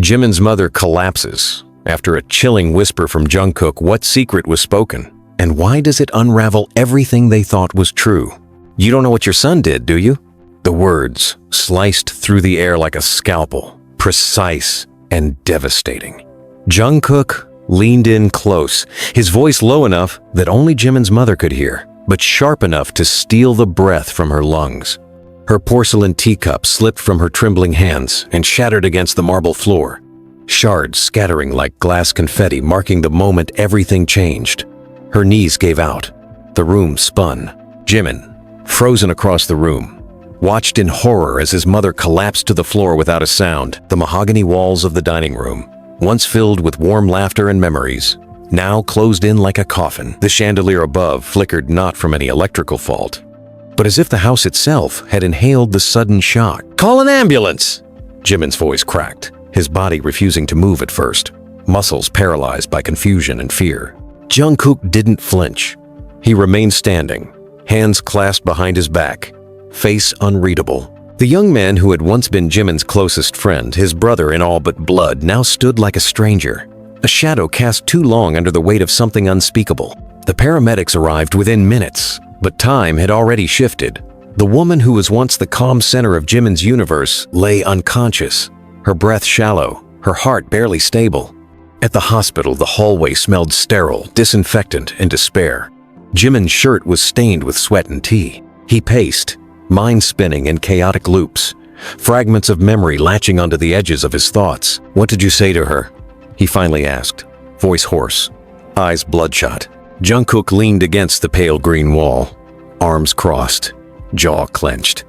Jimin's mother collapses after a chilling whisper from Jungkook. What secret was spoken? And why does it unravel everything they thought was true? You don't know what your son did, do you? The words sliced through the air like a scalpel, precise and devastating. Jungkook leaned in close, his voice low enough that only Jimin's mother could hear, but sharp enough to steal the breath from her lungs. Her porcelain teacup slipped from her trembling hands and shattered against the marble floor, shards scattering like glass confetti, marking the moment everything changed. Her knees gave out. The room spun. Jimin, frozen across the room, watched in horror as his mother collapsed to the floor without a sound. The mahogany walls of the dining room, once filled with warm laughter and memories, now closed in like a coffin. The chandelier above flickered not from any electrical fault, but as if the house itself had inhaled the sudden shock. "Call an ambulance!" Jimin's voice cracked, his body refusing to move at first, muscles paralyzed by confusion and fear. Jungkook didn't flinch. He remained standing, hands clasped behind his back, face unreadable. The young man who had once been Jimin's closest friend, his brother in all but blood, now stood like a stranger, a shadow cast too long under the weight of something unspeakable. The paramedics arrived within minutes, but time had already shifted. The woman who was once the calm center of Jimin's universe lay unconscious, her breath shallow, her heart barely stable. At the hospital, the hallway smelled sterile, disinfectant, and despair. Jimin's shirt was stained with sweat and tea. He paced, mind spinning in chaotic loops, fragments of memory latching onto the edges of his thoughts. "What did you say to her?" he finally asked, voice hoarse, eyes bloodshot. Jungkook leaned against the pale green wall, arms crossed, jaw clenched.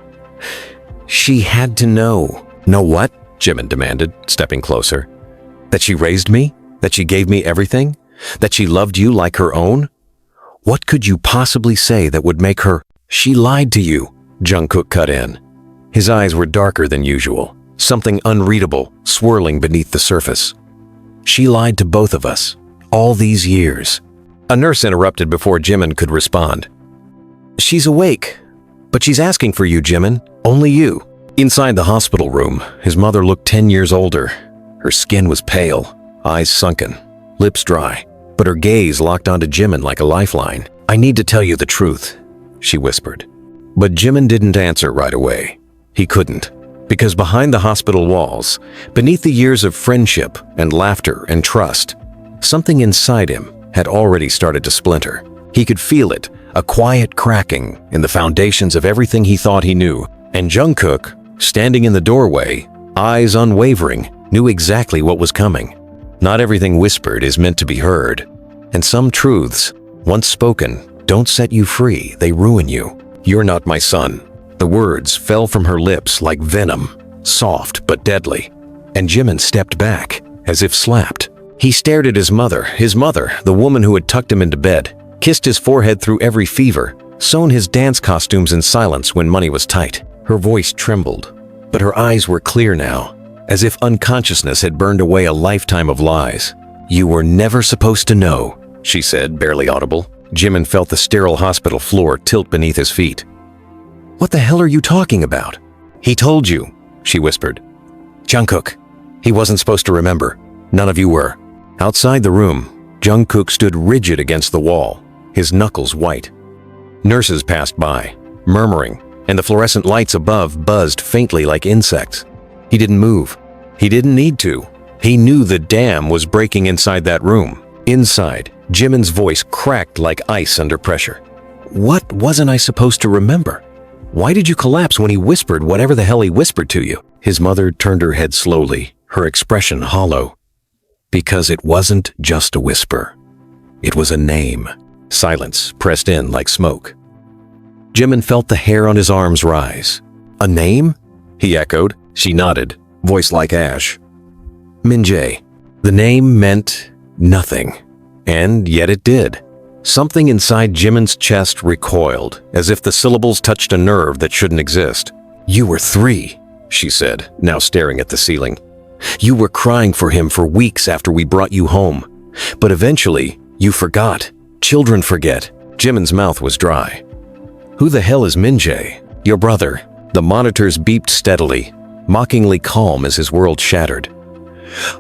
"She had to know." "Know what?" Jimin demanded, stepping closer. "That she raised me? That she gave me everything? That she loved you like her own? What could you possibly say that would make her—" "She lied to you," Jungkook cut in. His eyes were darker than usual, something unreadable swirling beneath the surface. "She lied to both of us, all these years." A nurse interrupted before Jimin could respond. "She's awake, but she's asking for you, Jimin. Only you." Inside the hospital room, his mother looked 10 years older. Her skin was pale, eyes sunken, lips dry, but her gaze locked onto Jimin like a lifeline. "I need to tell you the truth," she whispered. But Jimin didn't answer right away. He couldn't, because behind the hospital walls, beneath the years of friendship and laughter and trust, something inside him had already started to splinter. He could feel it, a quiet cracking in the foundations of everything he thought he knew. And Jungkook, standing in the doorway, eyes unwavering, knew exactly what was coming. Not everything whispered is meant to be heard, and some truths, once spoken, don't set you free, they ruin you. "You're not my son." The words fell from her lips like venom, soft but deadly, and Jimin stepped back, as if slapped. He stared at his mother, the woman who had tucked him into bed, kissed his forehead through every fever, sewn his dance costumes in silence when money was tight. Her voice trembled, but her eyes were clear now, as if unconsciousness had burned away a lifetime of lies. "You were never supposed to know," she said, barely audible. Jimin felt the sterile hospital floor tilt beneath his feet. "What the hell are you talking about?" "He told you," she whispered. "Jungkook. He wasn't supposed to remember. None of you were." Outside the room, Jungkook stood rigid against the wall, his knuckles white. Nurses passed by, murmuring, and the fluorescent lights above buzzed faintly like insects. He didn't move. He didn't need to. He knew the dam was breaking inside that room. Inside, Jimin's voice cracked like ice under pressure. "What wasn't I supposed to remember? Why did you collapse when he whispered whatever the hell he whispered to you?" His mother turned her head slowly, her expression hollow. "Because it wasn't just a whisper. It was a name." Silence pressed in like smoke. Jimin felt the hair on his arms rise. "A name?" he echoed. She nodded, voice like ash. "Minjae." The name meant nothing, and yet it did. Something inside Jimin's chest recoiled, as if the syllables touched a nerve that shouldn't exist. "You were 3, she said, now staring at the ceiling. "You were crying for him for weeks after we brought you home. But eventually, you forgot. Children forget." Jimin's mouth was dry. "Who the hell is Minjae?" "Your brother." The monitors beeped steadily, mockingly calm as his world shattered.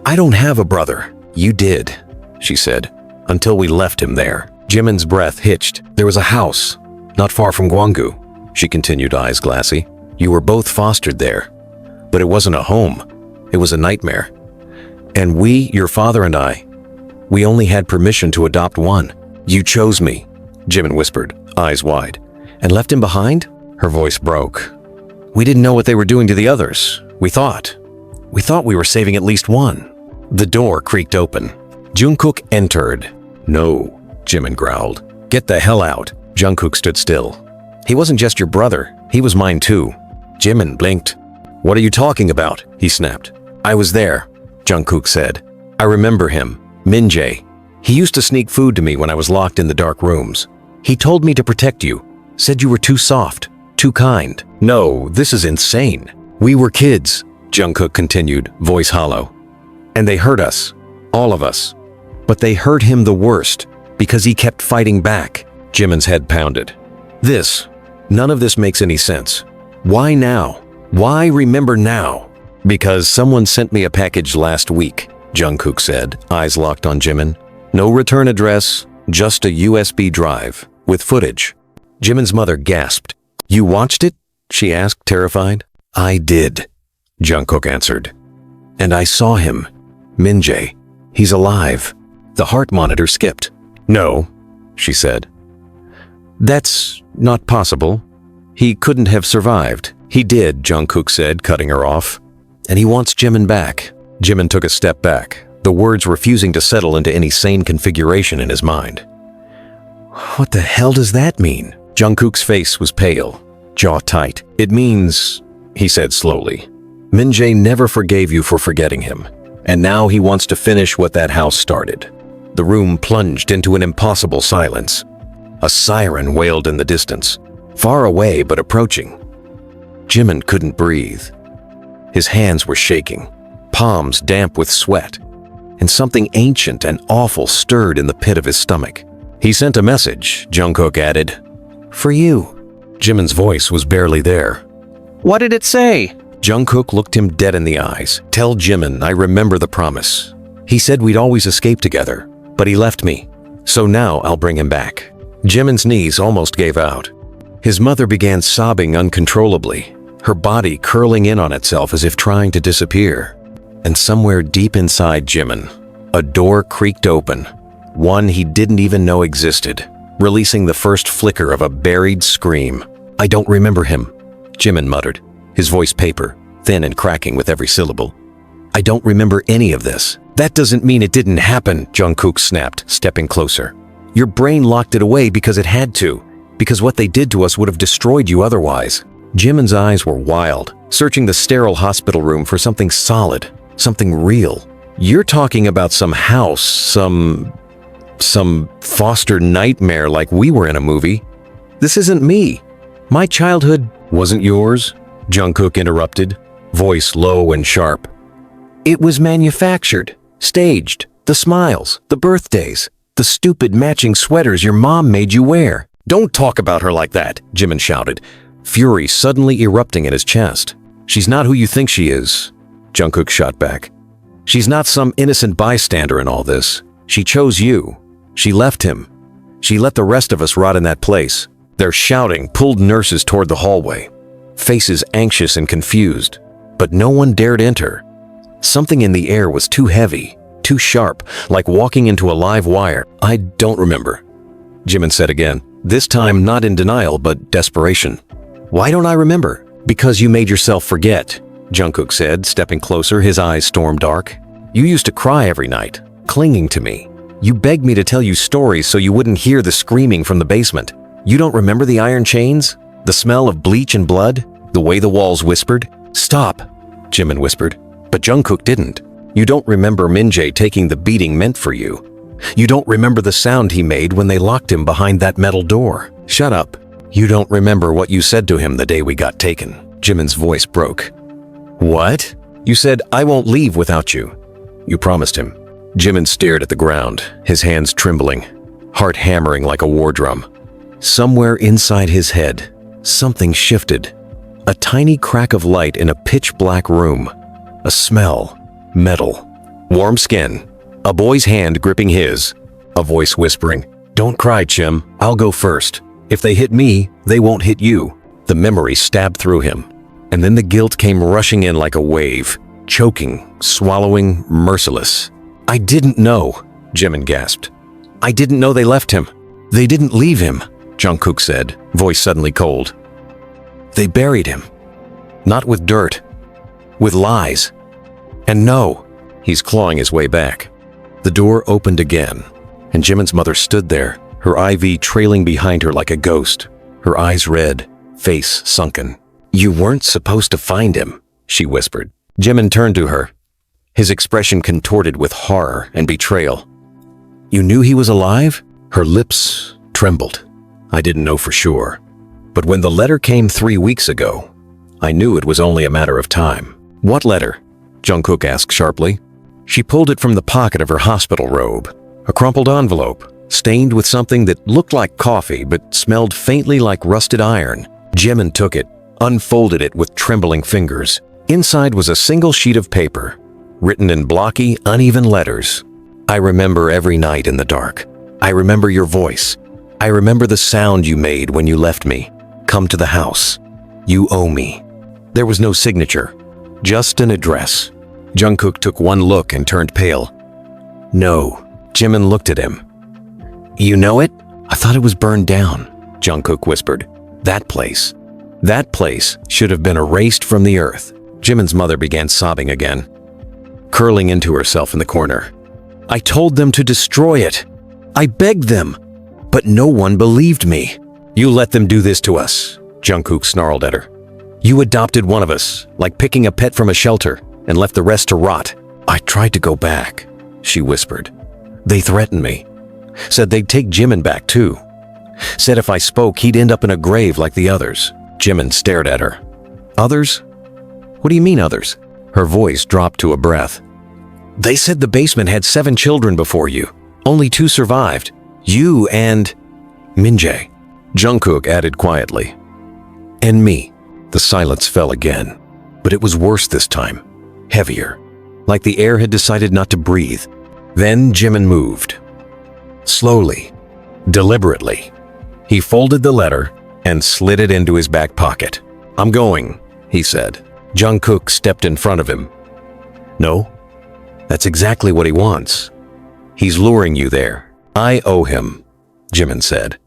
I don't have a brother. You did, she said, until we left him there. Jimin's breath hitched. There was a house, not far from Gwanggu, she continued, eyes glassy. You were both fostered there. But it wasn't a home. It was a nightmare. And we, your father and I, we only had permission to adopt one. You chose me, Jimin whispered, eyes wide. And left him behind? Her voice broke. We didn't know what they were doing to the others. We thought we were saving at least one. The door creaked open. Jungkook entered. No, Jimin growled. Get the hell out. Jungkook stood still. He wasn't just your brother, he was mine too. Jimin blinked. What are you talking about? He snapped. I was there, Jungkook said. I remember him, Min-jae. He used to sneak food to me when I was locked in the dark rooms. He told me to protect you, said you were too soft, too kind. No, this is insane. We were kids, Jungkook continued, voice hollow. And they hurt us, all of us. But they hurt him the worst, because he kept fighting back. Jimin's head pounded. None of this makes any sense. Why now? Why remember now? Because someone sent me a package last week, Jungkook said, eyes locked on Jimin. No return address, just a USB drive, with footage. Jimin's mother gasped. You watched it? She asked, terrified. I did, Jungkook answered. And I saw him. Min-jae. He's alive. The heart monitor skipped. No, she said. That's not possible. He couldn't have survived. He did, Jungkook said, cutting her off. And he wants Jimin back. Jimin took a step back, the words refusing to settle into any sane configuration in his mind. What the hell does that mean? Jungkook's face was pale, jaw tight. It means, he said slowly, Min-jae never forgave you for forgetting him, and now he wants to finish what that house started. The room plunged into an impossible silence. A siren wailed in the distance, far away but approaching. Jimin couldn't breathe. His hands were shaking, palms damp with sweat, and something ancient and awful stirred in the pit of his stomach. He sent a message, Jungkook added. For you. Jimin's voice was barely there. What did it say? Jungkook looked him dead in the eyes. Tell Jimin I remember the promise. He said we'd always escape together, but he left me. So now I'll bring him back. Jimin's knees almost gave out. His mother began sobbing uncontrollably, her body curling in on itself as if trying to disappear. And somewhere deep inside Jimin, a door creaked open, one he didn't even know existed, releasing the first flicker of a buried scream. I don't remember him, Jimin muttered, his voice paper, thin and cracking with every syllable. I don't remember any of this. That doesn't mean it didn't happen, Jungkook snapped, stepping closer. Your brain locked it away because it had to, because what they did to us would have destroyed you otherwise. Jimin's eyes were wild, searching the sterile hospital room for something solid, something real. You're talking about some house, some foster nightmare like we were in a movie. This isn't me. My childhood wasn't yours, Jungkook interrupted, voice low and sharp. It was manufactured, staged, the smiles, the birthdays, the stupid matching sweaters your mom made you wear. Don't talk about her like that, Jimin shouted, fury suddenly erupting in his chest. She's not who you think she is, Jungkook shot back. She's not some innocent bystander in all this. She chose you. She left him. She let the rest of us rot in that place. Their shouting pulled nurses toward the hallway, faces anxious and confused, but no one dared enter. Something in the air was too heavy, too sharp, like walking into a live wire. I don't remember, Jimin said again, this time not in denial but desperation. Why don't I remember? Because you made yourself forget, Jungkook said, stepping closer, his eyes storm dark. You used to cry every night, clinging to me. You begged me to tell you stories so you wouldn't hear the screaming from the basement. You don't remember the iron chains? The smell of bleach and blood? The way the walls whispered? Stop, Jimin whispered. But Jungkook didn't. You don't remember Min-jae taking the beating meant for you. You don't remember the sound he made when they locked him behind that metal door. Shut up. You don't remember what you said to him the day we got taken. Jimin's voice broke. What? You said, I won't leave without you. You promised him. Jimin stared at the ground, his hands trembling, heart hammering like a war drum. Somewhere inside his head, something shifted. A tiny crack of light in a pitch-black room. A smell, metal, Warm skin, a boy's hand gripping his, a voice whispering, "Don't cry, Chim, I'll go first. If they hit me, they won't hit you." The memory stabbed through him, and then the guilt came rushing in like a wave, choking, swallowing, merciless. "I didn't know," Jimin gasped. "I didn't know they left him." "They didn't leave him," Jungkook said, voice suddenly cold. "They buried him. Not with dirt, with lies. And no," he's clawing his way back. The door opened again, and Jimin's mother stood there, her IV trailing behind her like a ghost, her eyes red, face sunken. "You weren't supposed to find him," she whispered. Jimin turned to her, his expression contorted with horror and betrayal. "You knew he was alive?" Her lips trembled. "I didn't know for sure. But when the letter came 3 weeks ago, I knew it was only a matter of time." "What letter?" Jungkook asked sharply. She pulled it from the pocket of her hospital robe, a crumpled envelope, stained with something that looked like coffee but smelled faintly like rusted iron. Jimin took it, unfolded it with trembling fingers. Inside was a single sheet of paper, written in blocky, uneven letters. "I remember every night in the dark. I remember your voice. I remember the sound you made when you left me. Come to the house. You owe me." There was no signature, just an address. Jungkook took one look and turned pale. "No." Jimin looked at him. "You know it?" "I thought it was burned down," Jungkook whispered. That place should have been erased from the earth." Jimin's mother began sobbing again, curling into herself in the corner. "I told them to destroy it. I begged them, but no one believed me." "You let them do this to us," Jungkook snarled at her. "You adopted one of us, like picking a pet from a shelter, and left the rest to rot." "I tried to go back," she whispered. "They threatened me. Said they'd take Jimin back too. Said if I spoke, he'd end up in a grave like the others." Jimin stared at her. "Others? What do you mean others?" Her voice dropped to a breath. "They said the basement had 7 children before you. Only 2 survived. You and Minjae." Jungkook added quietly. "And me." The silence fell again, but it was worse this time. Heavier, like the air had decided not to breathe. Then Jimin moved. Slowly, deliberately. He folded the letter and slid it into his back pocket. "I'm going," he said. Jungkook stepped in front of him. "No, that's exactly what he wants. He's luring you there. I owe him," Jimin said.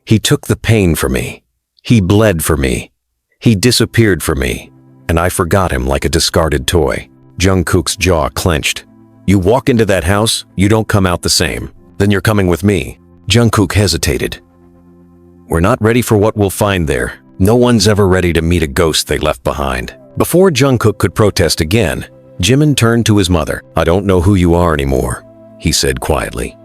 "He took the pain for me. He bled for me. He disappeared for me, and I forgot him like a discarded toy." Jungkook's jaw clenched. "You walk into that house, you don't come out the same. Then you're coming with me." Jungkook hesitated. "We're not ready for what we'll find there. No one's ever ready to meet a ghost they left behind." Before Jungkook could protest again, Jimin turned to his mother. "I don't know who you are anymore," he said quietly.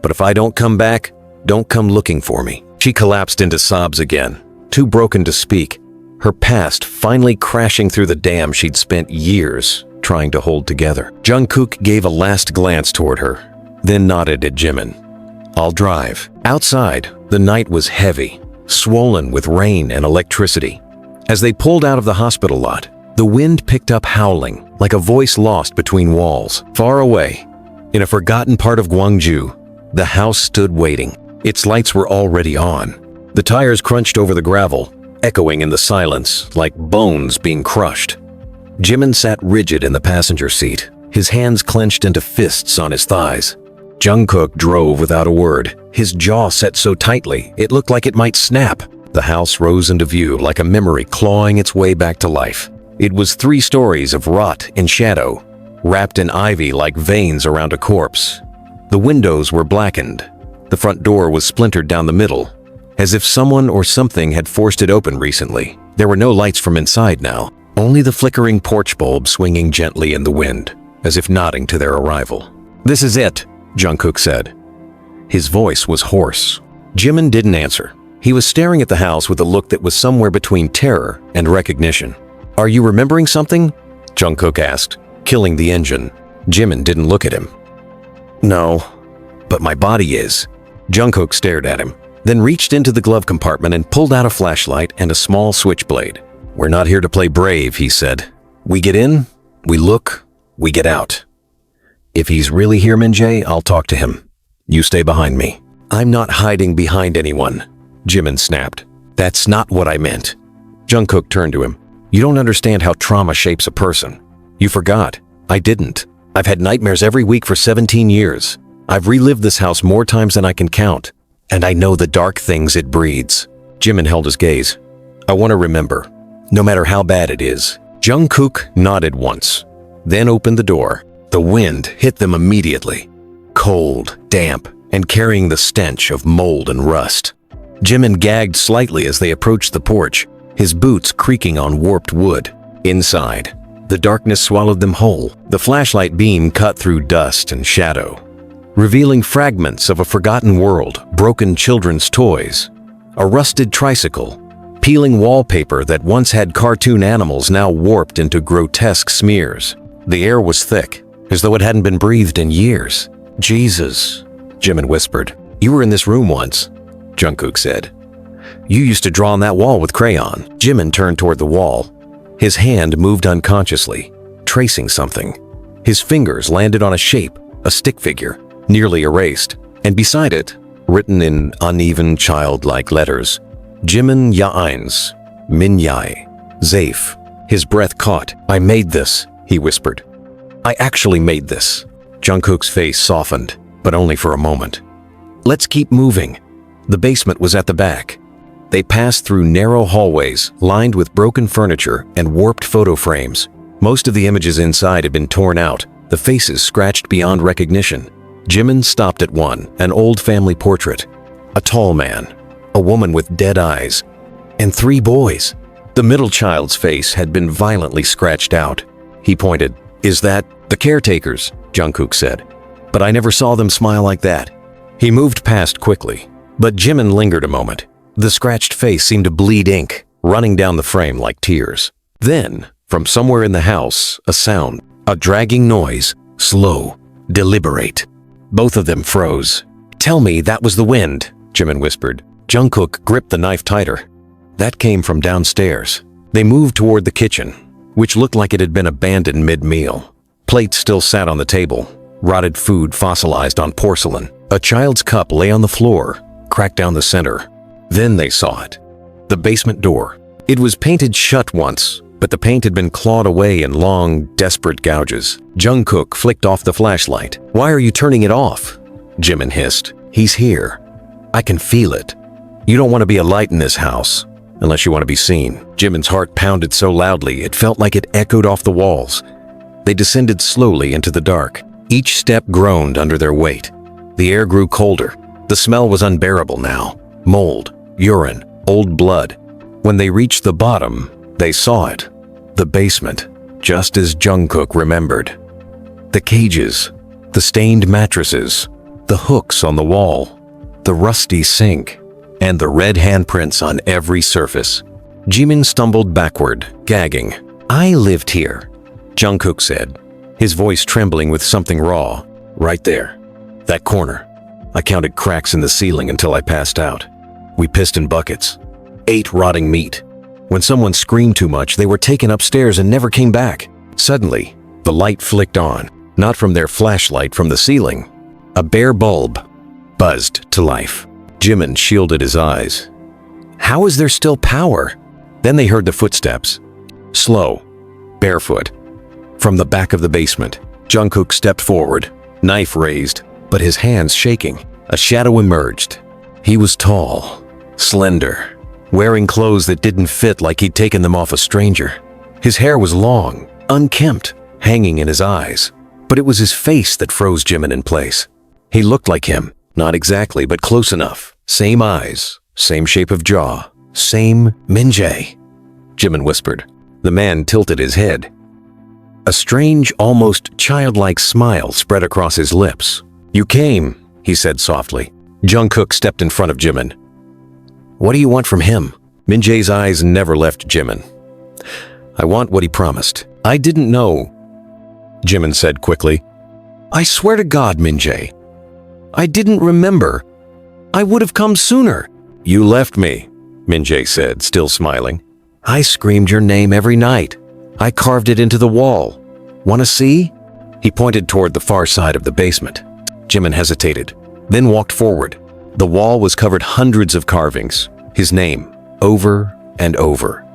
"But if I don't come back, don't come looking for me." She collapsed into sobs again, too broken to speak, her past finally crashing through the dam she'd spent years trying to hold together. Jungkook gave a last glance toward her, then nodded at Jimin. "I'll drive." Outside, the night was heavy, swollen with rain and electricity. As they pulled out of the hospital lot, the wind picked up howling, like a voice lost between walls. Far away, in a forgotten part of Gwangju, the house stood waiting. Its lights were already on. The tires crunched over the gravel, echoing in the silence like bones being crushed. Jimin sat rigid in the passenger seat, his hands clenched into fists on his thighs. Jungkook drove without a word, his jaw set so tightly it looked like it might snap. The house rose into view like a memory clawing its way back to life. It was 3 stories of rot in shadow, wrapped in ivy like veins around a corpse. The windows were blackened. The front door was splintered down the middle, as if someone or something had forced it open recently. There were no lights from inside now, only the flickering porch bulb swinging gently in the wind, as if nodding to their arrival. "This is it," Jungkook said. His voice was hoarse. Jimin didn't answer. He was staring at the house with a look that was somewhere between terror and recognition. "Are you remembering something?" Jungkook asked, killing the engine. Jimin didn't look at him. "No, but my body is." Jungkook stared at him, then reached into the glove compartment and pulled out a flashlight and a small switchblade. "We're not here to play brave," he said. "We get in, we look, we get out." If he's really here, Min-jae, I'll talk to him. You stay behind me. I'm not hiding behind anyone, Jimin snapped. That's not what I meant. Jungkook turned to him. You don't understand how trauma shapes a person. You forgot. I didn't. I've had nightmares every week for 17 years. I've relived this house more times than I can count. And I know the dark things it breeds. Jimin held his gaze. I want to remember, no matter how bad it is. Jungkook nodded once, then opened the door. The wind hit them immediately. Cold, damp, and carrying the stench of mold and rust. Jimin gagged slightly as they approached the porch, his boots creaking on warped wood. Inside, the darkness swallowed them whole. The flashlight beam cut through dust and shadow, revealing fragments of a forgotten world, broken children's toys, a rusted tricycle, peeling wallpaper that once had cartoon animals now warped into grotesque smears. The air was thick, as though it hadn't been breathed in years. Jesus, Jimin whispered. You were in this room once, Jungkook said. You used to draw on that wall with crayon. Jimin turned toward the wall. His hand moved unconsciously, tracing something. His fingers landed on a shape, a stick figure, nearly erased, and beside it, written in uneven childlike letters, Jimin Yaeins, Min Yae, Zaif. His breath caught. I made this, he whispered. I actually made this. Jungkook's face softened, but only for a moment. Let's keep moving. The basement was at the back. They passed through narrow hallways lined with broken furniture and warped photo frames. Most of the images inside had been torn out, the faces scratched beyond recognition. Jimin stopped at one, an old family portrait. A tall man, a woman with dead eyes, and 3 boys. The middle child's face had been violently scratched out. He pointed. Is that the caretakers? Jungkook said. But I never saw them smile like that. He moved past quickly, but Jimin lingered a moment. The scratched face seemed to bleed ink, running down the frame like tears. Then, from somewhere in the house, a sound, a dragging noise, slow, deliberate. Both of them froze. Tell me that was the wind, Jimin whispered. Jungkook gripped the knife tighter. That came from downstairs. They moved toward the kitchen, which looked like it had been abandoned mid-meal. Plates still sat on the table, rotted food fossilized on porcelain. A child's cup lay on the floor, cracked down the center. Then they saw it. The basement door. It was painted shut once, but the paint had been clawed away in long, desperate gouges. Jungkook flicked off the flashlight. Why are you turning it off? Jimin hissed. He's here. I can feel it. You don't want to be a light in this house, unless you want to be seen. Jimin's heart pounded so loudly it felt like it echoed off the walls. They descended slowly into the dark. Each step groaned under their weight. The air grew colder. The smell was unbearable now. Mold, urine, old blood. When they reached the bottom, they saw it. The basement, just as Jungkook remembered. The cages, the stained mattresses, the hooks on the wall, the rusty sink, and the red handprints on every surface. Jimin stumbled backward, gagging. I lived here, Jungkook said, his voice trembling with something raw. Right there. That corner. I counted cracks in the ceiling until I passed out. We pissed in buckets. Ate rotting meat. When someone screamed too much, they were taken upstairs and never came back. Suddenly, the light flicked on, not from their flashlight from the ceiling. A bare bulb buzzed to life. Jimin shielded his eyes. How is there still power? Then they heard the footsteps. Slow, barefoot. From the back of the basement, Jungkook stepped forward, knife raised, but his hands shaking. A shadow emerged. He was tall, slender, wearing clothes that didn't fit like he'd taken them off a stranger. His hair was long, unkempt, hanging in his eyes. But it was his face that froze Jimin in place. He looked like him, not exactly, but close enough. Same eyes, same shape of jaw, same Min-jae, Jimin whispered. The man tilted his head. A strange, almost childlike smile spread across his lips. You came, he said softly. Jungkook stepped in front of Jimin. What do you want from him? Min-jae's eyes never left Jimin. I want what he promised. I didn't know, Jimin said quickly. I swear to God, Min-jae. I didn't remember. I would have come sooner. You left me, Min-jae said, still smiling. I screamed your name every night. I carved it into the wall. Want to see? He pointed toward the far side of the basement. Jimin hesitated, then walked forward. The wall was covered hundreds of carvings, his name, over and over.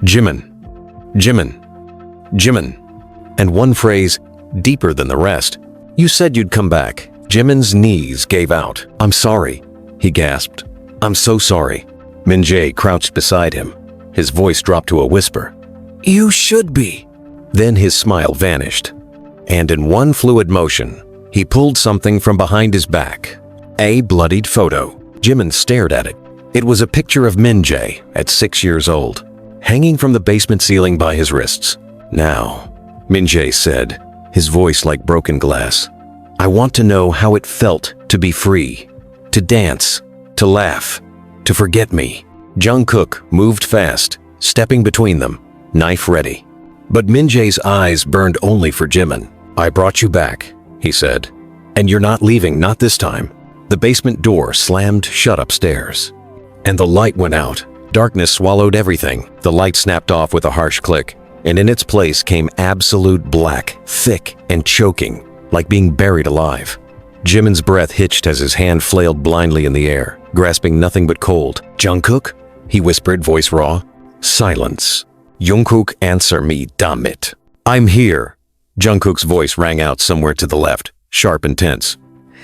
Jimin, Jimin, Jimin, and one phrase deeper than the rest. You said you'd come back. Jimin's knees gave out. I'm sorry, he gasped. I'm so sorry. Min-jae crouched beside him. His voice dropped to a whisper. You should be. Then his smile vanished, and in one fluid motion, he pulled something from behind his back. A bloodied photo. Jimin stared at it. It was a picture of Min-jae at 6 years old, hanging from the basement ceiling by his wrists. Now, Min-jae said, his voice like broken glass, I want to know how it felt to be free, to dance, to laugh, to forget me. Jungkook moved fast, stepping between them, knife ready. But Min-jae's eyes burned only for Jimin. I brought you back, he said. And you're not leaving, not this time. The basement door slammed shut upstairs. And the light went out. Darkness swallowed everything. The light snapped off with a harsh click, and in its place came absolute black, thick and choking, like being buried alive. Jimin's breath hitched as his hand flailed blindly in the air, grasping nothing but cold. Jungkook? He whispered, voice raw. Silence. Jungkook, answer me, damn it. I'm here. Jungkook's voice rang out somewhere to the left, sharp and tense.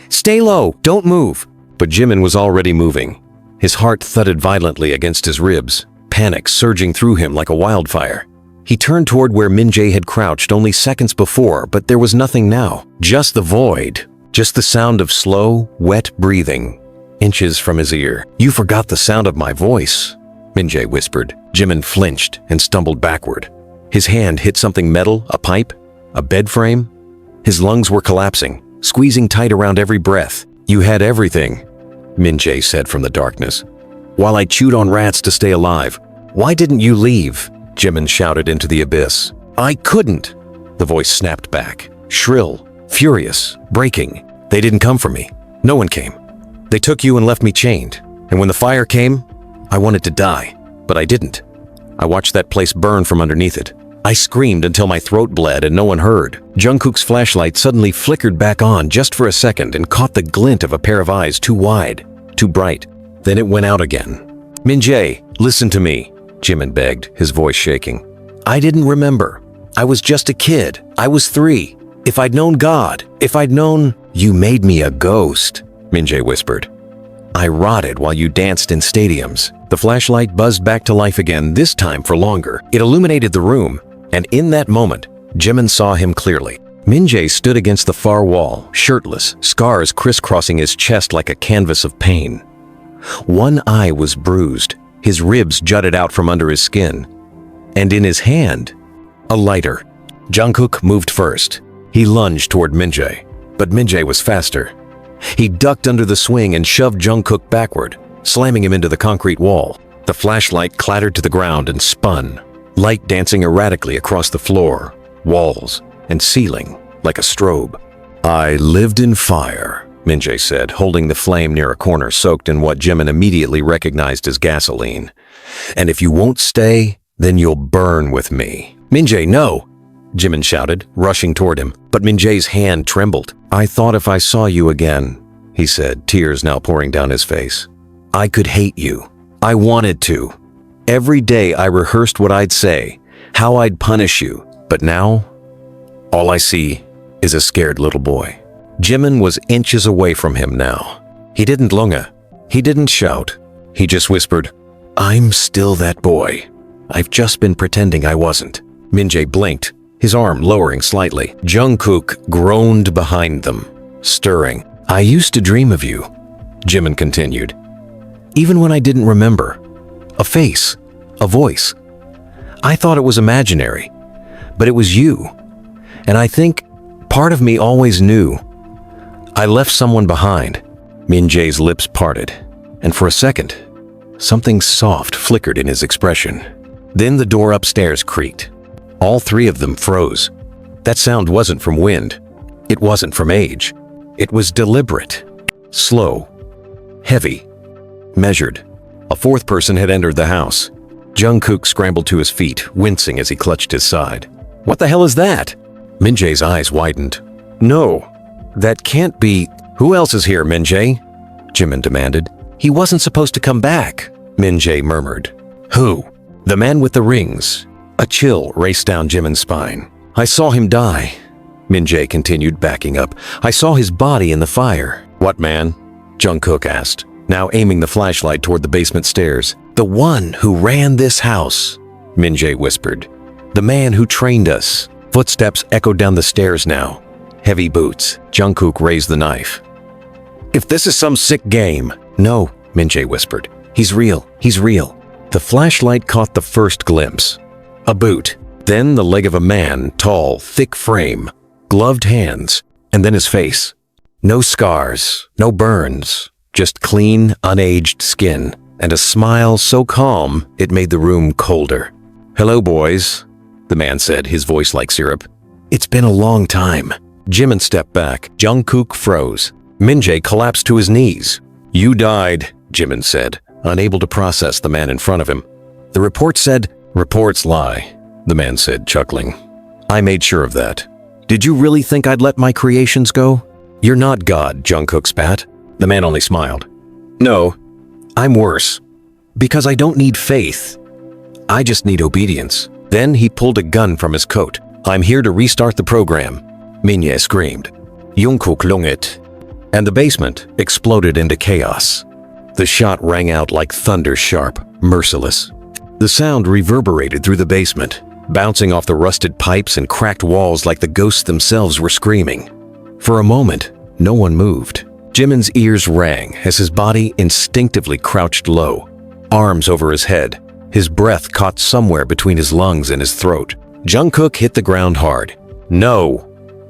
Stay low, don't move. But Jimin was already moving. His heart thudded violently against his ribs, panic surging through him like a wildfire. He turned toward where Min-jae had crouched only seconds before, but there was nothing now. Just the void. Just the sound of slow, wet breathing, inches from his ear. You forgot the sound of my voice, Min-jae whispered. Jimin flinched and stumbled backward. His hand hit something metal, a pipe, a bed frame. His lungs were collapsing, squeezing tight around every breath. You had everything, Min-jae said from the darkness. While I chewed on rats to stay alive. Why didn't you leave? Jimin shouted into the abyss. I couldn't, the voice snapped back, shrill, furious, breaking. They didn't come for me. No one came. They took you and left me chained. And when the fire came, I wanted to die, but I didn't. I watched that place burn from underneath it. I screamed until my throat bled and no one heard. Jungkook's flashlight suddenly flickered back on just for a second and caught the glint of a pair of eyes too wide, too bright. Then it went out again. Min-jae, listen to me, Jimin begged, his voice shaking. I didn't remember. I was just a kid. I was 3. If I'd known God, if I'd known... You made me a ghost, Min-jae whispered. I rotted while you danced in stadiums. The flashlight buzzed back to life again, this time for longer. It illuminated the room, and in that moment, Jimin saw him clearly. Min-jae stood against the far wall, shirtless, scars crisscrossing his chest like a canvas of pain. One eye was bruised, his ribs jutted out from under his skin, and in his hand, a lighter. Jungkook moved first. He lunged toward Min-jae, but Min-jae was faster. He ducked under the swing and shoved Jungkook backward, slamming him into the concrete wall. The flashlight clattered to the ground and spun, light dancing erratically across the floor, walls, and ceiling like a strobe. I lived in fire, Min-jae said, holding the flame near a corner soaked in what Jimin immediately recognized as gasoline. And if you won't stay, then you'll burn with me. Min-jae, no! Jimin shouted, rushing toward him, but Min-jae's hand trembled. I thought if I saw you again, he said, tears now pouring down his face. I could hate you. I wanted to. Every day I rehearsed what I'd say, how I'd punish you, but now, all I see is a scared little boy. Jimin was inches away from him now. He didn't lunga. He didn't shout. He just whispered, I'm still that boy. I've just been pretending I wasn't. Min-jae blinked, his arm lowering slightly. Jungkook groaned behind them, stirring. I used to dream of you, Jimin continued. Even when I didn't remember. A face, a voice. I thought it was imaginary, but it was you. And I think part of me always knew. I left someone behind. Min-jae's lips parted, and for a second, something soft flickered in his expression. Then the door upstairs creaked. All 3 of them froze. That sound wasn't from wind. It wasn't from age. It was deliberate, slow, heavy, measured. A 4th person had entered the house. Jungkook scrambled to his feet, wincing as he clutched his side. What the hell is that? Min-jae's eyes widened. "No, that can't be. Who else is here, Min-jae?" Jimin demanded. "He wasn't supposed to come back," Min-jae murmured. "Who?" "The man with the rings." A chill raced down Jimin's spine. "I saw him die," Min-jae continued, backing up. "I saw his body in the fire." "What man?" Jungkook asked, now aiming the flashlight toward the basement stairs. "The one who ran this house," Min-jae whispered. "The man who trained us." Footsteps echoed down the stairs now. Heavy boots. Jungkook raised the knife. "If this is some sick game." "No," Min-jae whispered. "He's real. He's real." The flashlight caught the first glimpse. A boot. Then the leg of a man, tall, thick frame, gloved hands, and then his face. No scars, no burns, just clean, unaged skin, and a smile so calm it made the room colder. "Hello, boys," the man said, his voice like syrup. "It's been a long time." Jimin stepped back. Jungkook froze. Min-jae collapsed to his knees. "You died," Jimin said, unable to process the man in front of him. "The report said—" "Reports lie," the man said, chuckling. "I made sure of that. Did you really think I'd let my creations go?" "You're not God," Jungkook spat. The man only smiled. "No, I'm worse. Because I don't need faith. I just need obedience." Then he pulled a gun from his coat. "I'm here to restart the program," Min-jae screamed. "Jungkook lungit." And the basement exploded into chaos. The shot rang out like thunder, sharp, merciless. The sound reverberated through the basement, bouncing off the rusted pipes and cracked walls like the ghosts themselves were screaming. For a moment, no one moved. Jimin's ears rang as his body instinctively crouched low, arms over his head. His breath caught somewhere between his lungs and his throat. Jungkook hit the ground hard. "No!"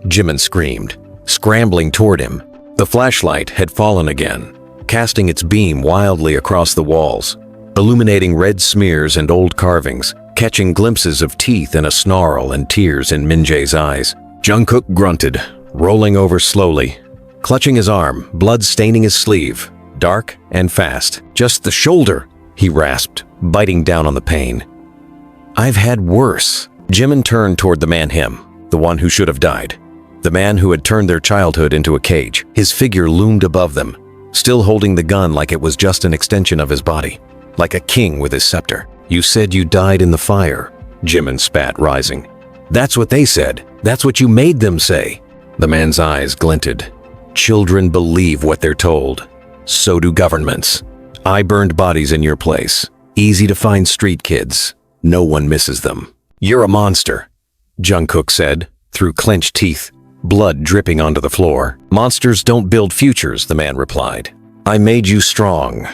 Jimin screamed, scrambling toward him. The flashlight had fallen again, casting its beam wildly across the walls, illuminating red smears and old carvings, catching glimpses of teeth and a snarl and tears in Min-jae's eyes. Jungkook grunted, rolling over slowly, clutching his arm, blood staining his sleeve, dark and fast. "Just the shoulder," he rasped, biting down on the pain. "I've had worse." Jimin turned toward the man the one who should have died. The man who had turned their childhood into a cage. His figure loomed above them, still holding the gun like it was just an extension of his body, like a king with his scepter. "You said you died in the fire," Jimin spat, rising. "That's what they said. That's what you made them say." The man's eyes glinted. "Children believe what they're told. So do governments. I burned bodies in your place. Easy to find street kids. No one misses them." "You're a monster," Jungkook said, through clenched teeth, blood dripping onto the floor. "Monsters don't build futures," the man replied. "I made you strong.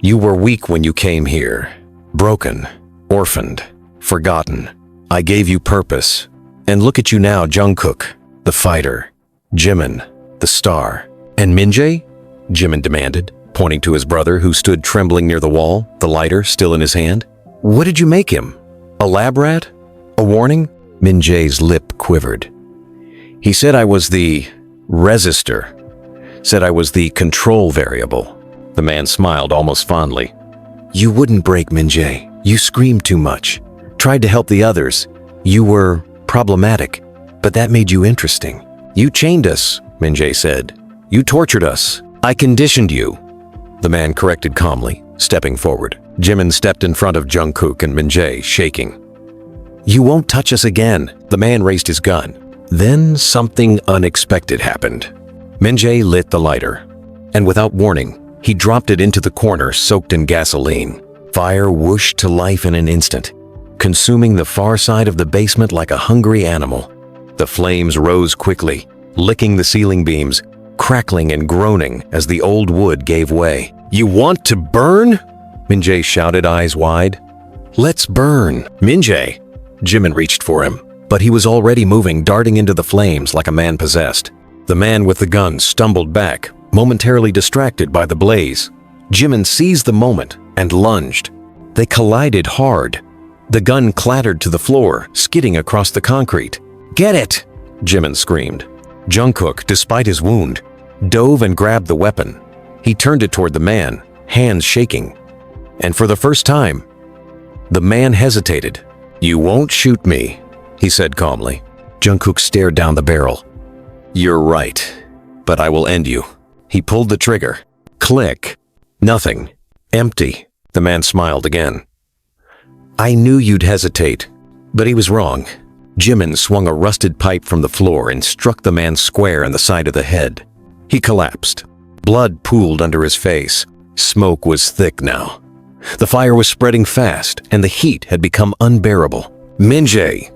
You were weak when you came here. Broken, orphaned, forgotten. I gave you purpose. And look at you now, Jungkook, the fighter. Jimin, the star." "And Min-jae?" Jimin demanded, pointing to his brother who stood trembling near the wall, the lighter still in his hand. "What did you make him? A lab rat? A warning?" Min-jae's lip quivered. "He said I was the resistor. Said I was the control variable." The man smiled almost fondly. "You wouldn't break, Min-jae. You screamed too much. Tried to help the others. You were problematic, but that made you interesting." "You chained us," Min-jae said. "You tortured us. I conditioned you." The man corrected calmly, stepping forward. Jimin stepped in front of Jungkook and Min-jae, shaking. "You won't touch us again." The man raised his gun. Then something unexpected happened. Min-jae lit the lighter, and without warning, he dropped it into the corner soaked in gasoline. Fire whooshed to life in an instant, consuming the far side of the basement like a hungry animal. The flames rose quickly, licking the ceiling beams, crackling and groaning as the old wood gave way. "You want to burn?" Min-jae shouted, eyes wide. "Let's burn." "Min-jae!" Jimin reached for him, but he was already moving, darting into the flames like a man possessed. The man with the gun stumbled back, momentarily distracted by the blaze. Jimin seized the moment and lunged. They collided hard. The gun clattered to the floor, skidding across the concrete. "Get it!" Jimin screamed. Jungkook, despite his wound, dove and grabbed the weapon. He turned it toward the man, hands shaking. And for the first time, the man hesitated. "You won't shoot me," he said calmly. Jungkook stared down the barrel. "You're right, but I will end you." He pulled the trigger. Click. Nothing. Empty. The man smiled again. "I knew you'd hesitate." But he was wrong. Jimin swung a rusted pipe from the floor and struck the man square in the side of the head. He collapsed. Blood pooled under his face. Smoke was thick now. The fire was spreading fast, and the heat had become unbearable. "Minjae!"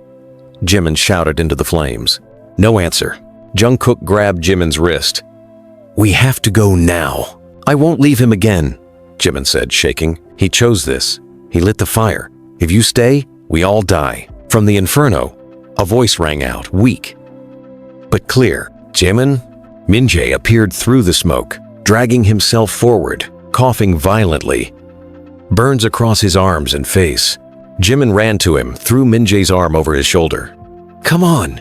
Jimin shouted into the flames. No answer. Jungkook grabbed Jimin's wrist. "We have to go now." "I won't leave him again," Jimin said, shaking. "He chose this. He lit the fire. If you stay, we all die." From the inferno, a voice rang out, weak but clear. "Jimin?" Minjae appeared through the smoke, dragging himself forward, coughing violently. Burns across his arms and face. Jimin ran to him, threw Minjae's arm over his shoulder. "Come on,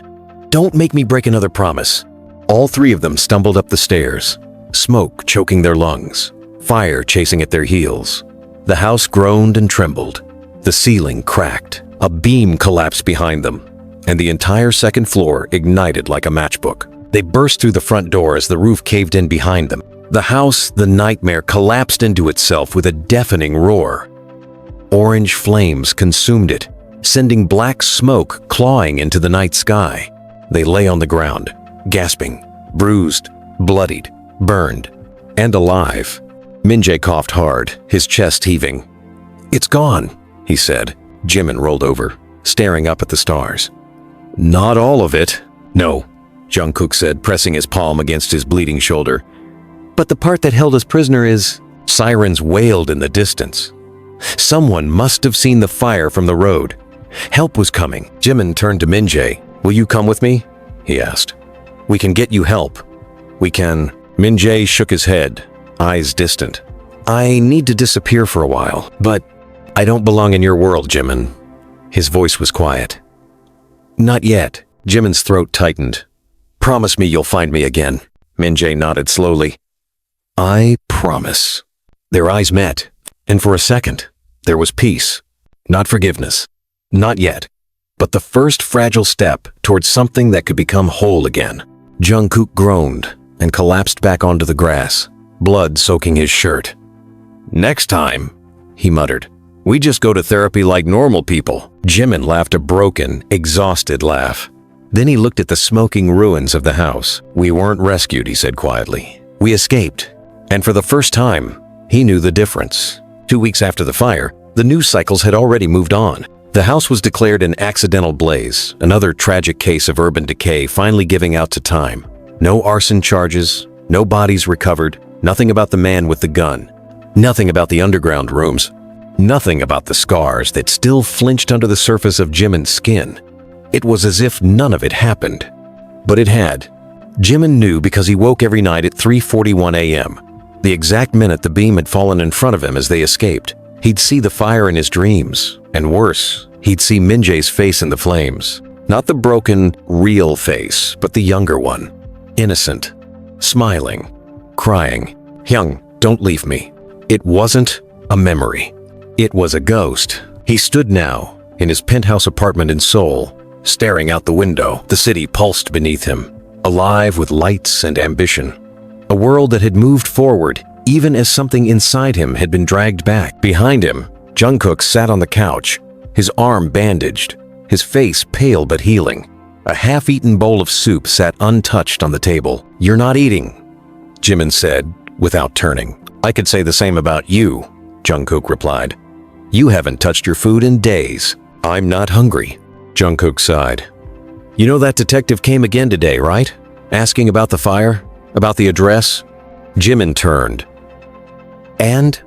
don't make me break another promise." All three of them stumbled up the stairs, smoke choking their lungs, fire chasing at their heels. The house groaned and trembled. The ceiling cracked. A beam collapsed behind them, and the entire second floor ignited like a matchbook. They burst through the front door as the roof caved in behind them. The house, the nightmare, collapsed into itself with a deafening roar. Orange flames consumed it, sending black smoke clawing into the night sky. They lay on the ground, gasping, bruised, bloodied, burned, and alive. Minjae coughed hard, his chest heaving. "It's gone," he said. Jimin rolled over, staring up at the stars. "Not all of it." "No," Jungkook said, pressing his palm against his bleeding shoulder. "But the part that held us prisoner is—" Sirens wailed in the distance. Someone must have seen the fire from the road. Help was coming. Jimin turned to Minjae. "Will you come with me?" he asked. "We can get you help. We can—" Minjae shook his head, eyes distant. "I need to disappear for a while, but I don't belong in your world, Jimin." His voice was quiet. "Not yet." Jimin's throat tightened. "Promise me you'll find me again." Minjae nodded slowly. "I promise." Their eyes met, and for a second, there was peace. Not forgiveness. Not yet. But the first fragile step towards something that could become whole again. Jungkook groaned and collapsed back onto the grass, blood soaking his shirt. "Next time," he muttered, "we just go to therapy like normal people." Jimin laughed a broken, exhausted laugh. Then he looked at the smoking ruins of the house. "We weren't rescued," he said quietly. "We escaped." And for the first time, he knew the difference. 2 weeks after the fire, the news cycles had already moved on. The house was declared an accidental blaze, another tragic case of urban decay finally giving out to time. No arson charges, no bodies recovered, nothing about the man with the gun, nothing about the underground rooms, nothing about the scars that still flinched under the surface of Jimin's skin. It was as if none of it happened. But it had. Jimin knew because he woke every night at 3:41 a.m., the exact minute the beam had fallen in front of him as they escaped. He'd see the fire in his dreams, and worse, he'd see Minjae's face in the flames. Not the broken, real face, but the younger one. Innocent, smiling, crying. "Hyung, don't leave me." It wasn't a memory. It was a ghost. He stood now, in his penthouse apartment in Seoul, staring out the window. The city pulsed beneath him, alive with lights and ambition. A world that had moved forward, even as something inside him had been dragged back. Behind him, Jungkook sat on the couch, his arm bandaged, his face pale but healing. A half-eaten bowl of soup sat untouched on the table. "You're not eating," Jimin said, without turning. "I could say the same about you," Jungkook replied. "You haven't touched your food in days." "I'm not hungry," Jungkook sighed. "You know that detective came again today, right? Asking about the fire? About the address?" Jimin turned. "And?"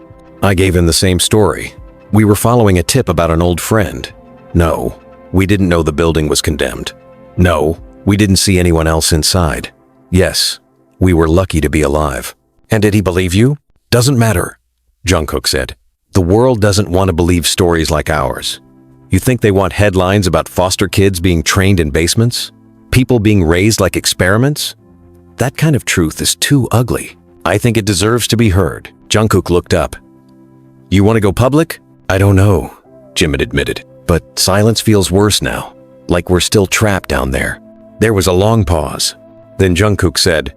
I gave him the same story. We were following a tip about an old friend. No, we didn't know the building was condemned. No, we didn't see anyone else inside. Yes, we were lucky to be alive. "And did he believe you?" "Doesn't matter," Jungkook said. "The world doesn't want to believe stories like ours. You think they want headlines about foster kids being trained in basements? People being raised like experiments? That kind of truth is too ugly. I think it deserves to be heard." Jungkook looked up. "You want to go public?" "I don't know," Jimin admitted. "But silence feels worse now, like we're still trapped down there." There was a long pause. Then Jungkook said,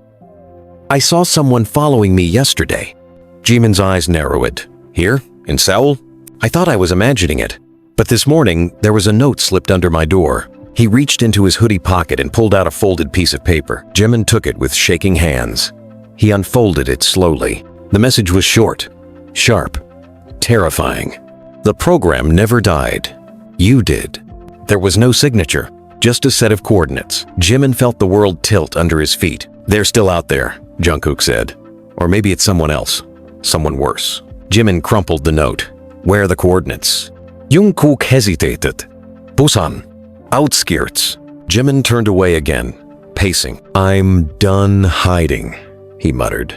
"I saw someone following me yesterday." Jimin's eyes narrowed. "Here? In Seoul? I thought I was imagining it. But this morning, there was a note slipped under my door." He reached into his hoodie pocket and pulled out a folded piece of paper. Jimin took it with shaking hands. He unfolded it slowly. The message was short, sharp, terrifying. "The program never died. You did." There was no signature, just a set of coordinates. Jimin felt the world tilt under his feet. "They're still out there," Jungkook said. "Or maybe it's someone else, someone worse." Jimin crumpled the note. "Where are the coordinates?" Jungkook hesitated. "Busan. Outskirts." Jimin turned away again, pacing. "I'm done hiding," he muttered.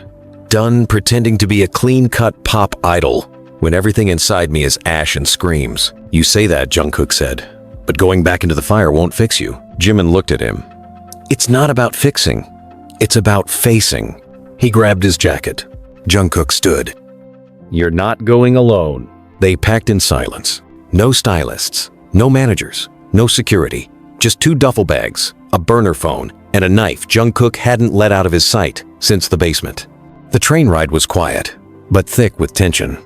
"Done pretending to be a clean-cut pop idol when everything inside me is ash and screams." "You say that," Jungkook said, "but going back into the fire won't fix you." Jimin looked at him. "It's not about fixing. It's about facing." He grabbed his jacket. Jungkook stood. "You're not going alone." They packed in silence. No stylists, no managers, no security, just 2 duffel bags, a burner phone, and a knife Jungkook hadn't let out of his sight since the basement. The train ride was quiet, but thick with tension.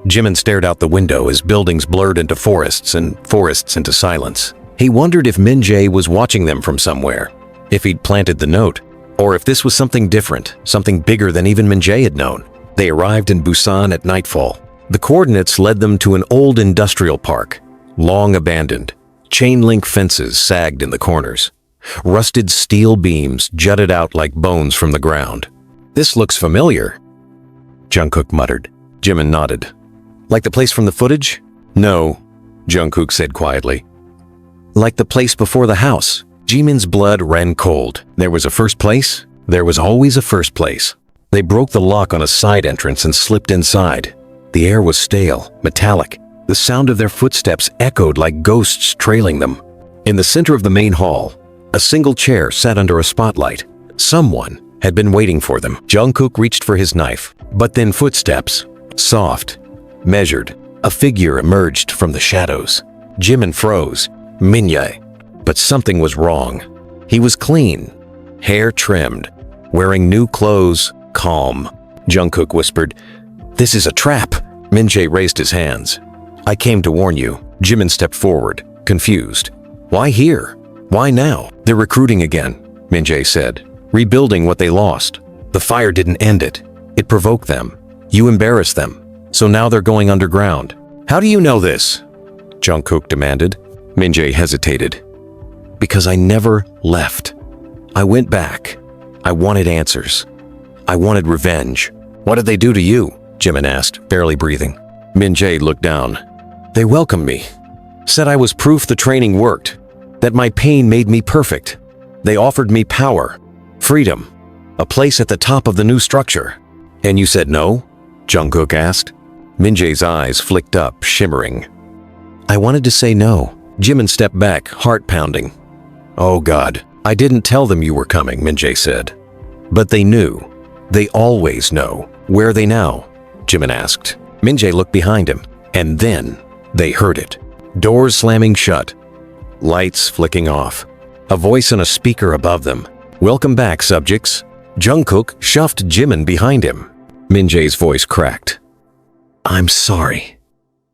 Jimin stared out the window as buildings blurred into forests and forests into silence. He wondered if Min-jae was watching them from somewhere, if he'd planted the note, or if this was something different, something bigger than even Min-jae had known. They arrived in Busan at nightfall. The coordinates led them to an old industrial park, long abandoned. Chain-link fences sagged in the corners. Rusted steel beams jutted out like bones from the ground. "This looks familiar," Jungkook muttered. Jimin nodded. "Like the place from the footage?" "No," Jungkook said quietly. "Like the place before the house." Jimin's blood ran cold. There was a first place. There was always a first place. They broke the lock on a side entrance and slipped inside. The air was stale, metallic. The sound of their footsteps echoed like ghosts trailing them. In the center of the main hall, a single chair sat under a spotlight. Someone had been waiting for them. Jungkook reached for his knife, but then footsteps, soft, measured. A figure emerged from the shadows. Jimin froze. Min-jae. But something was wrong. He was clean, hair trimmed, wearing new clothes, calm. Jungkook whispered, "This is a trap." Min-jae raised his hands. "I came to warn you." Jimin stepped forward, confused. "Why here? Why now?" "They're recruiting again," Min-jae said. "Rebuilding what they lost. The fire didn't end it. It provoked them. You embarrassed them. So now they're going underground." "How do you know this?" Jungkook demanded. Min-jae hesitated. "Because I never left. I went back. I wanted answers. I wanted revenge." "What did they do to you?" Jimin asked, barely breathing. Min-jae looked down. "They welcomed me. Said I was proof the training worked. That my pain made me perfect. They offered me power, freedom, a place at the top of the new structure." "And you said no?" Jungkook asked. Min-jae's eyes flicked up, shimmering. "I wanted to say no." Jimin stepped back, heart pounding. "Oh God, I didn't tell them you were coming," Min-jae said. "But they knew. They always know. Where are they now?" Jimin asked. Min-jae looked behind him, and then they heard it. Doors slamming shut, lights flicking off, a voice on a speaker above them. "Welcome back, subjects." Jungkook shoved Jimin behind him. Min-jae's voice cracked. "I'm sorry.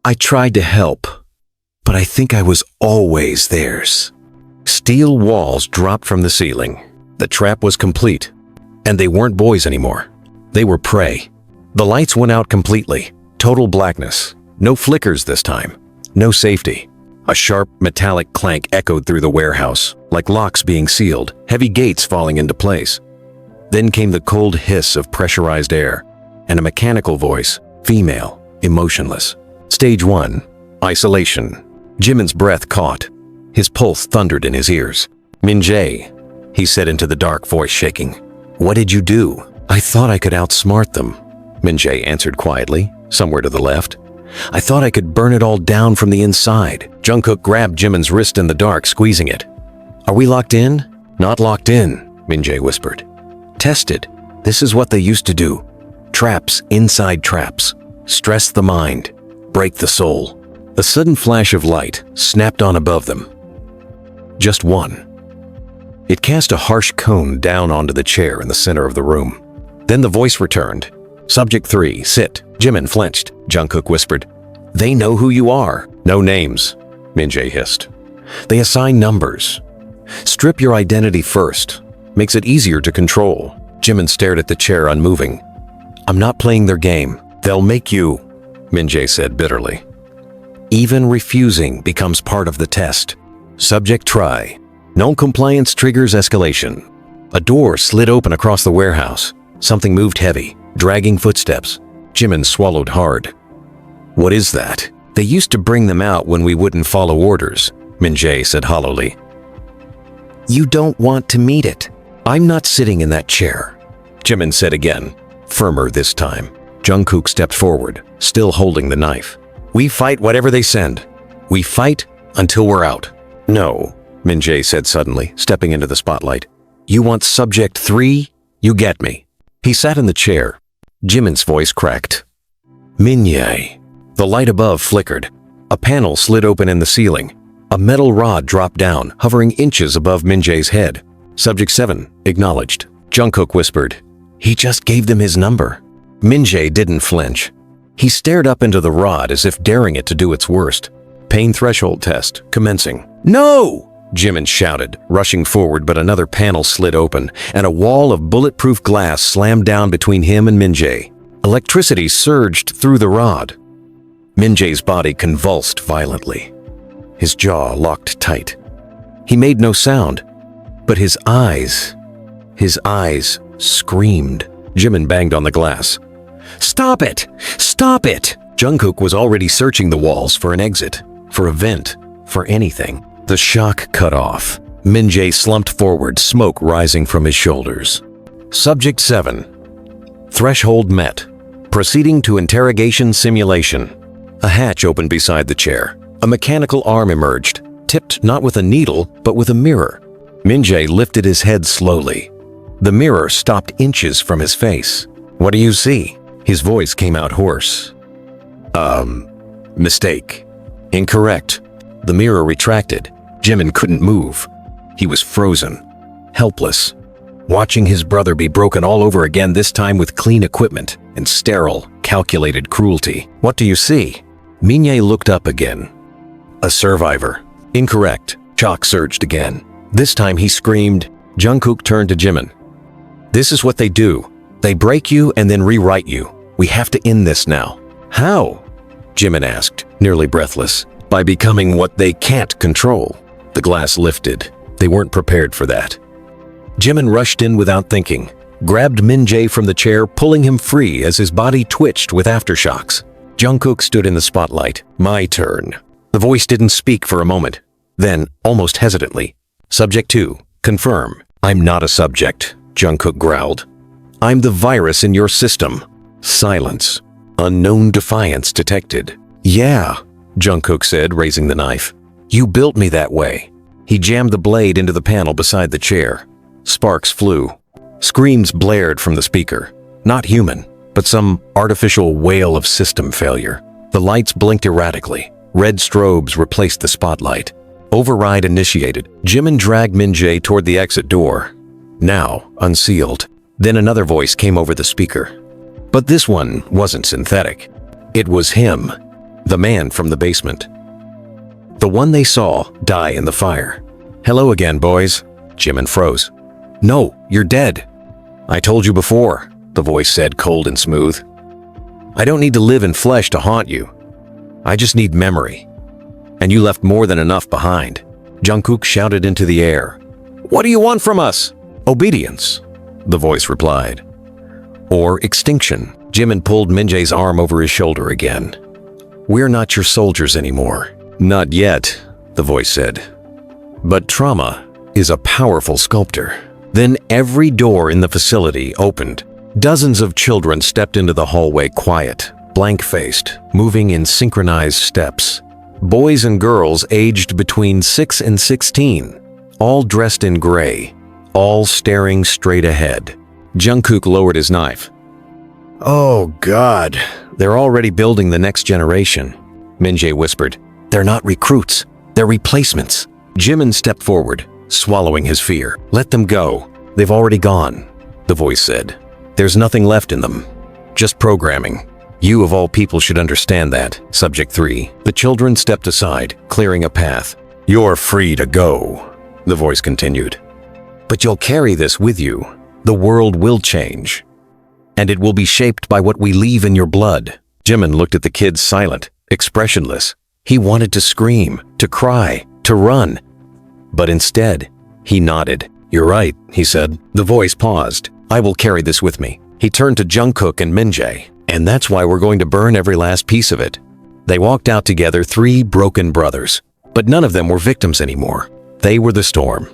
I tried to help, but I think I was always theirs." Steel walls dropped from the ceiling. The trap was complete, and they weren't boys anymore. They were prey. The lights went out completely. Total blackness. No flickers this time. No safety. A sharp, metallic clank echoed through the warehouse, like locks being sealed, heavy gates falling into place. Then came the cold hiss of pressurized air, and a mechanical voice, female, emotionless. Stage 1. Isolation. Jimin's breath caught. His pulse thundered in his ears. "Min-jae," he said into the dark voice shaking. "What did you do?" "I thought I could outsmart them," Min-jae answered quietly, somewhere to the left. "I thought I could burn it all down from the inside." Jungkook grabbed Jimin's wrist in the dark, squeezing it. "Are we locked in?" "Not locked in," Min-jae whispered. "Tested. This is what they used to do. Traps inside traps. Stress the mind. Break the soul." A sudden flash of light snapped on above them. Just one. It cast a harsh cone down onto the chair in the center of the room. Then the voice returned. Subject 3, sit. Jimin flinched. Jungkook whispered. They know who you are. No names, Min-jae hissed. They assign numbers. Strip your identity first. Makes it easier to control. Jimin stared at the chair, unmoving. I'm not playing their game. They'll make you, Min-jae said bitterly. Even refusing becomes part of the test. Subject try. Non-compliance triggers escalation. A door slid open across the warehouse. Something moved heavy, dragging footsteps. Jimin swallowed hard. What is that? They used to bring them out when we wouldn't follow orders, Min-jae said hollowly. You don't want to meet it. I'm not sitting in that chair, Jimin said again, firmer this time. Jungkook stepped forward, still holding the knife. We fight whatever they send. We fight until we're out. No, Min-jae said suddenly, stepping into the spotlight. You want subject 3? You get me. He sat in the chair. Jimin's voice cracked. Min-jae. The light above flickered. A panel slid open in the ceiling. A metal rod dropped down, hovering inches above Min-jae's head. Subject 7, acknowledged. Jungkook whispered. He just gave them his number. Min-jae didn't flinch. He stared up into the rod as if daring it to do its worst. Pain threshold test, commencing. No! Jimin shouted, rushing forward, but another panel slid open, and a wall of bulletproof glass slammed down between him and Min-jae. Electricity surged through the rod. Min-jae's body convulsed violently. His jaw locked tight. He made no sound, but his eyes screamed. Jimin banged on the glass. Stop it! Stop it! Jungkook was already searching the walls for an exit, for a vent, for anything. The shock cut off. Min-jae slumped forward, smoke rising from his shoulders. Subject 7. Threshold met. Proceeding to interrogation simulation. A hatch opened beside the chair. A mechanical arm emerged, tipped not with a needle, but with a mirror. Min-jae lifted his head slowly. The mirror stopped inches from his face. What do you see? His voice came out hoarse. Mistake. Incorrect. The mirror retracted. Jimin couldn't move. He was frozen, helpless, watching his brother be broken all over again, this time with clean equipment and sterile, calculated cruelty. What do you see? Min-jae looked up again. A survivor. Incorrect. Shock surged again. This time he screamed. Jungkook turned to Jimin. This is what they do. They break you and then rewrite you. We have to end this now. How? Jimin asked, nearly breathless. By becoming what they can't control. The glass lifted. They weren't prepared for that. Jimin rushed in without thinking, grabbed Min-jae from the chair, pulling him free as his body twitched with aftershocks. Jungkook stood in the spotlight. My turn. The voice didn't speak for a moment. Then, almost hesitantly, Subject 2, confirm. I'm not a subject, Jungkook growled. I'm the virus in your system. Silence. Unknown defiance detected. Yeah, Jungkook said, raising the knife. You built me that way. He jammed the blade into the panel beside the chair. Sparks flew. Screams blared from the speaker. Not human, but some artificial wail of system failure. The lights blinked erratically. Red strobes replaced the spotlight. Override initiated. Jimin dragged Min-jae toward the exit door. Now unsealed. Then another voice came over the speaker. But this one wasn't synthetic. It was him, the man from the basement. The one they saw die in the fire. Hello again, boys. Jimin froze. No, you're dead. I told you before, the voice said, cold and smooth. I don't need to live in flesh to haunt you. I just need memory. And you left more than enough behind. Jungkook shouted into the air. What do you want from us? Obedience, the voice replied. Or extinction. Jimin pulled Min-jae's arm over his shoulder again. We're not your soldiers anymore. Not yet, the voice said. But trauma is a powerful sculptor. Then every door in the facility opened. Dozens of children stepped into the hallway, quiet, blank-faced, moving in synchronized steps. Boys and girls aged between 6 and 16, all dressed in gray, all staring straight ahead. Jungkook lowered his knife. Oh God, they're already building the next generation, Min-jae whispered. They're not recruits, they're replacements. Jimin stepped forward. swallowing his fear. "Let them go. They've already gone," the voice said. "There's nothing left in them. Just programming. You of all people should understand that." Subject 3. The children stepped aside, clearing a path. "You're free to go," the voice continued. "But you'll carry this with you. The world will change. And it will be shaped by what we leave in your blood." Jimin looked at the kids silent, expressionless. He wanted to scream, to cry, to run. But instead, he nodded. "You're right," he said. The voice paused. "I will carry this with me." He turned to Jungkook and Minjae. "And that's why we're going to burn every last piece of it." They walked out together, 3 broken brothers. But none of them were victims anymore. They were the storm.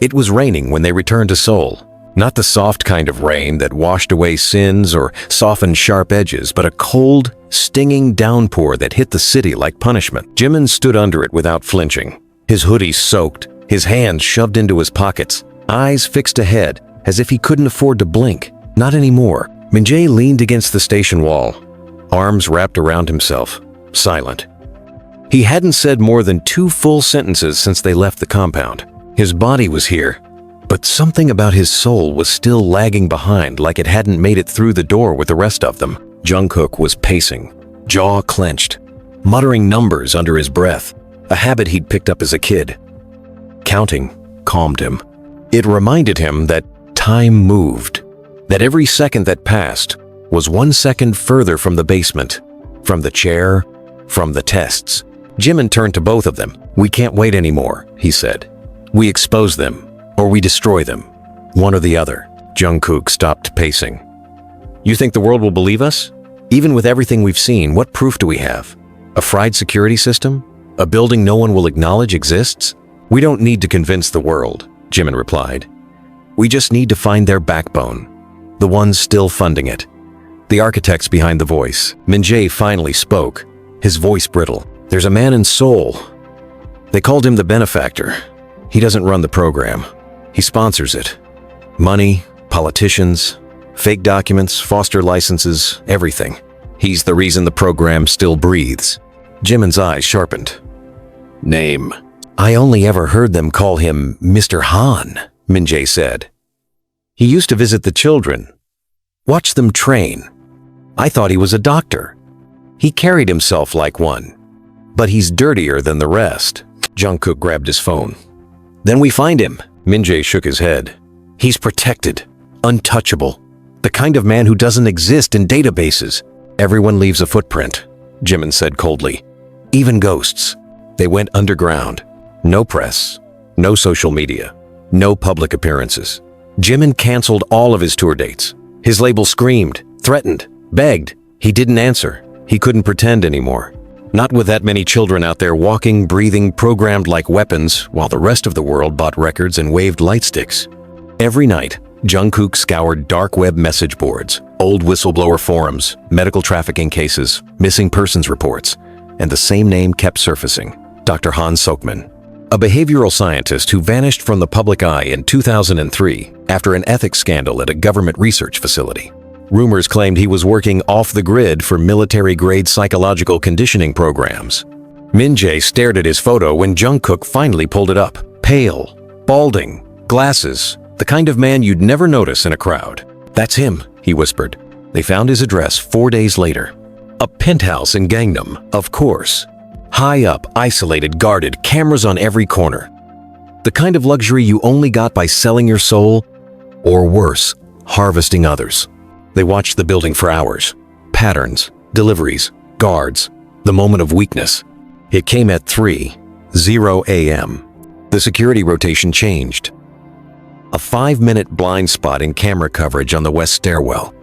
It was raining when they returned to Seoul. Not the soft kind of rain that washed away sins or softened sharp edges, but a cold, stinging downpour that hit the city like punishment. Jimin stood under it without flinching. His hoodie soaked, his hands shoved into his pockets, eyes fixed ahead, as if he couldn't afford to blink. Not anymore. Minjae leaned against the station wall, arms wrapped around himself, silent. He hadn't said more than 2 full sentences since they left the compound. His body was here, but something about his soul was still lagging behind, like it hadn't made it through the door with the rest of them. Jungkook was pacing, jaw clenched, muttering numbers under his breath, a habit he'd picked up as a kid. Counting calmed him. It reminded him that time moved, that every second that passed was 1 second further from the basement, from the chair, from the tests. Jimin turned to both of them. "We can't wait anymore," he said. "We expose them, or we destroy them. One or the other." Jungkook stopped pacing. "You think the world will believe us? Even with everything we've seen, what proof do we have? A fried security system? A building no one will acknowledge exists? We don't need to convince the world," Jimin replied. "We just need to find their backbone, the ones still funding it." The architects behind the voice. Minjae finally spoke, his voice brittle. "There's a man in Seoul. They called him the benefactor. He doesn't run the program. He sponsors it. Money, politicians, fake documents, foster licenses, everything. He's the reason the program still breathes." Jimin's eyes sharpened. "Name?" "I only ever heard them call him Mr. Han," Minjae said. "He used to visit the children, watch them train. I thought he was a doctor. He carried himself like one. But he's dirtier than the rest." Jungkook grabbed his phone. "Then we find him." Minjae shook his head. "He's protected, untouchable, the kind of man who doesn't exist in databases." "Everyone leaves a footprint," Jimin said coldly. "Even ghosts." They went underground. No press, no social media, no public appearances. Jimin canceled all of his tour dates. His label screamed, threatened, begged. He didn't answer. He couldn't pretend anymore. Not with that many children out there walking, breathing, programmed like weapons, while the rest of the world bought records and waved light sticks. Every night, Jungkook scoured dark web message boards, old whistleblower forums, medical trafficking cases, missing persons reports, and the same name kept surfacing: Dr. Han Sokman, a behavioral scientist who vanished from the public eye in 2003 after an ethics scandal at a government research facility. Rumors claimed he was working off the grid for military-grade psychological conditioning programs. Minjae stared at his photo when Jungkook finally pulled it up. Pale, balding, glasses, the kind of man you'd never notice in a crowd. "That's him," he whispered. They found his address 4 days later. A penthouse in Gangnam, of course. High up, isolated, guarded, cameras on every corner. The kind of luxury you only got by selling your soul, or worse, harvesting others. They watched the building for hours. Patterns, deliveries, guards, the moment of weakness. It came at 3:00 a.m. The security rotation changed. A 5-minute blind spot in camera coverage on the west stairwell.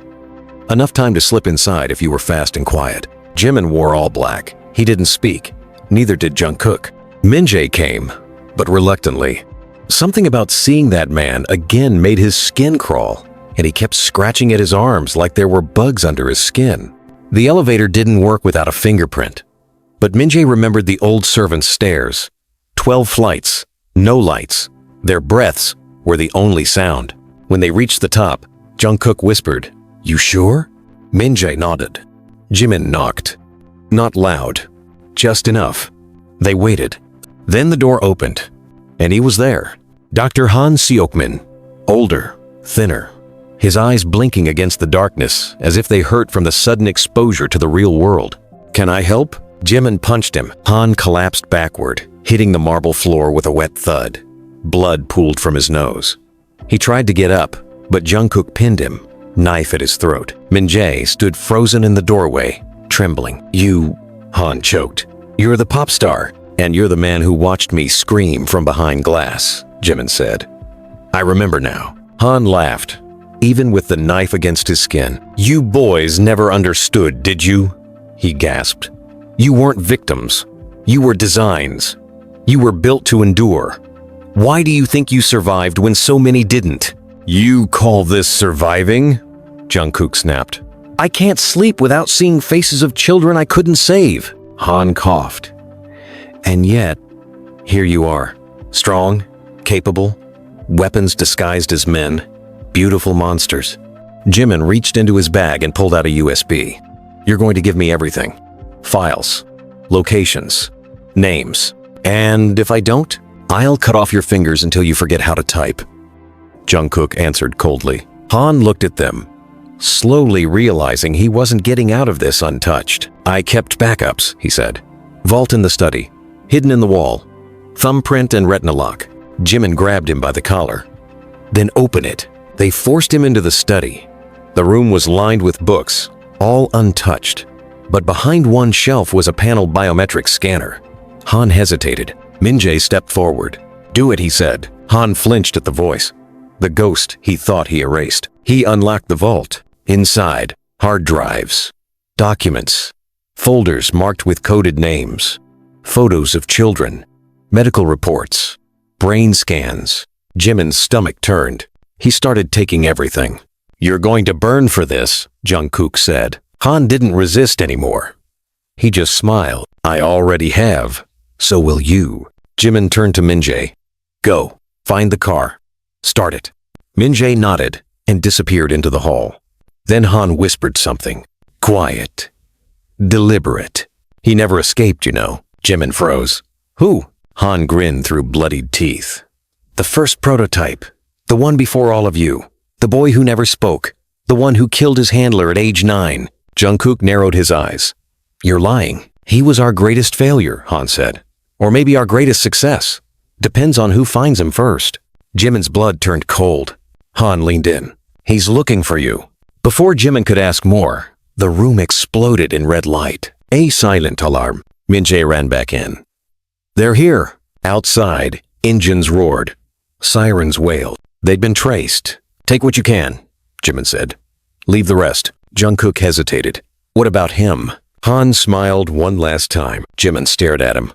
Enough time to slip inside if you were fast and quiet. Jimin wore all black. He didn't speak. Neither did Jungkook. Minjae came, but reluctantly. Something about seeing that man again made his skin crawl, and he kept scratching at his arms like there were bugs under his skin. The elevator didn't work without a fingerprint, but Minjae remembered the old servant's stairs. 12 flights, no lights. Their breaths were the only sound. When they reached the top, Jungkook whispered, "You sure?" Minjae nodded. Jimin knocked. Not loud, just enough. They waited. Then the door opened, and he was there. Dr. Han Seokmin, older, thinner, his eyes blinking against the darkness as if they hurt from the sudden exposure to the real world. "Can I help?" Jimin punched him. Han collapsed backward, hitting the marble floor with a wet thud. Blood pooled from his nose. He tried to get up, but Jungkook pinned him, knife at his throat. Min-jae stood frozen in the doorway, trembling. "You," Han choked. "You're the pop star, and you're the man who watched me scream from behind glass," Jimin said. "I remember now." Han laughed, even with the knife against his skin. "You boys never understood, did you?" he gasped. "You weren't victims. You were designs. You were built to endure. Why do you think you survived when so many didn't?" "You call this surviving?" Jungkook snapped. "I can't sleep without seeing faces of children I couldn't save." Han coughed. "And yet, here you are, strong, capable, weapons disguised as men, beautiful monsters." Jimin reached into his bag and pulled out a USB. "You're going to give me everything. Files, locations, names. And if I don't, I'll cut off your fingers until you forget how to type." Jungkook answered coldly. Han looked at them, slowly realizing he wasn't getting out of this untouched. "I kept backups," he said. "Vault in the study, hidden in the wall, thumbprint and retina lock." Jimin grabbed him by the collar. "Then open it." They forced him into the study. The room was lined with books, all untouched. But behind one shelf was a panel biometric scanner. Han hesitated. Min-jae stepped forward. "Do it," he said. Han flinched at the voice. The ghost he thought he erased. He unlocked the vault. Inside, hard drives, documents, folders marked with coded names, photos of children, medical reports, brain scans. Jimin's stomach turned. He started taking everything. "You're going to burn for this," Jungkook said. Han didn't resist anymore. He just smiled. "I already have. So will you." Jimin turned to Min-jae. "Go. Find the car. Start it." Min-jae nodded and disappeared into the hall. Then Han whispered something. Quiet. Deliberate. "He never escaped, you know." Jimin froze. "Who?" Han grinned through bloodied teeth. "The first prototype. The one before all of you. The boy who never spoke. The one who killed his handler at age 9. Jungkook narrowed his eyes. "You're lying. He was our greatest failure," Han said. "Or maybe our greatest success. Depends on who finds him first." Jimin's blood turned cold. Han leaned in. "He's looking for you." Before Jimin could ask more, the room exploded in red light. A silent alarm. Min-jae ran back in. "They're here." Outside, engines roared. Sirens wailed. They'd been traced. "Take what you can," Jimin said. "Leave the rest." Jungkook hesitated. "What about him?" Han smiled one last time. Jimin stared at him.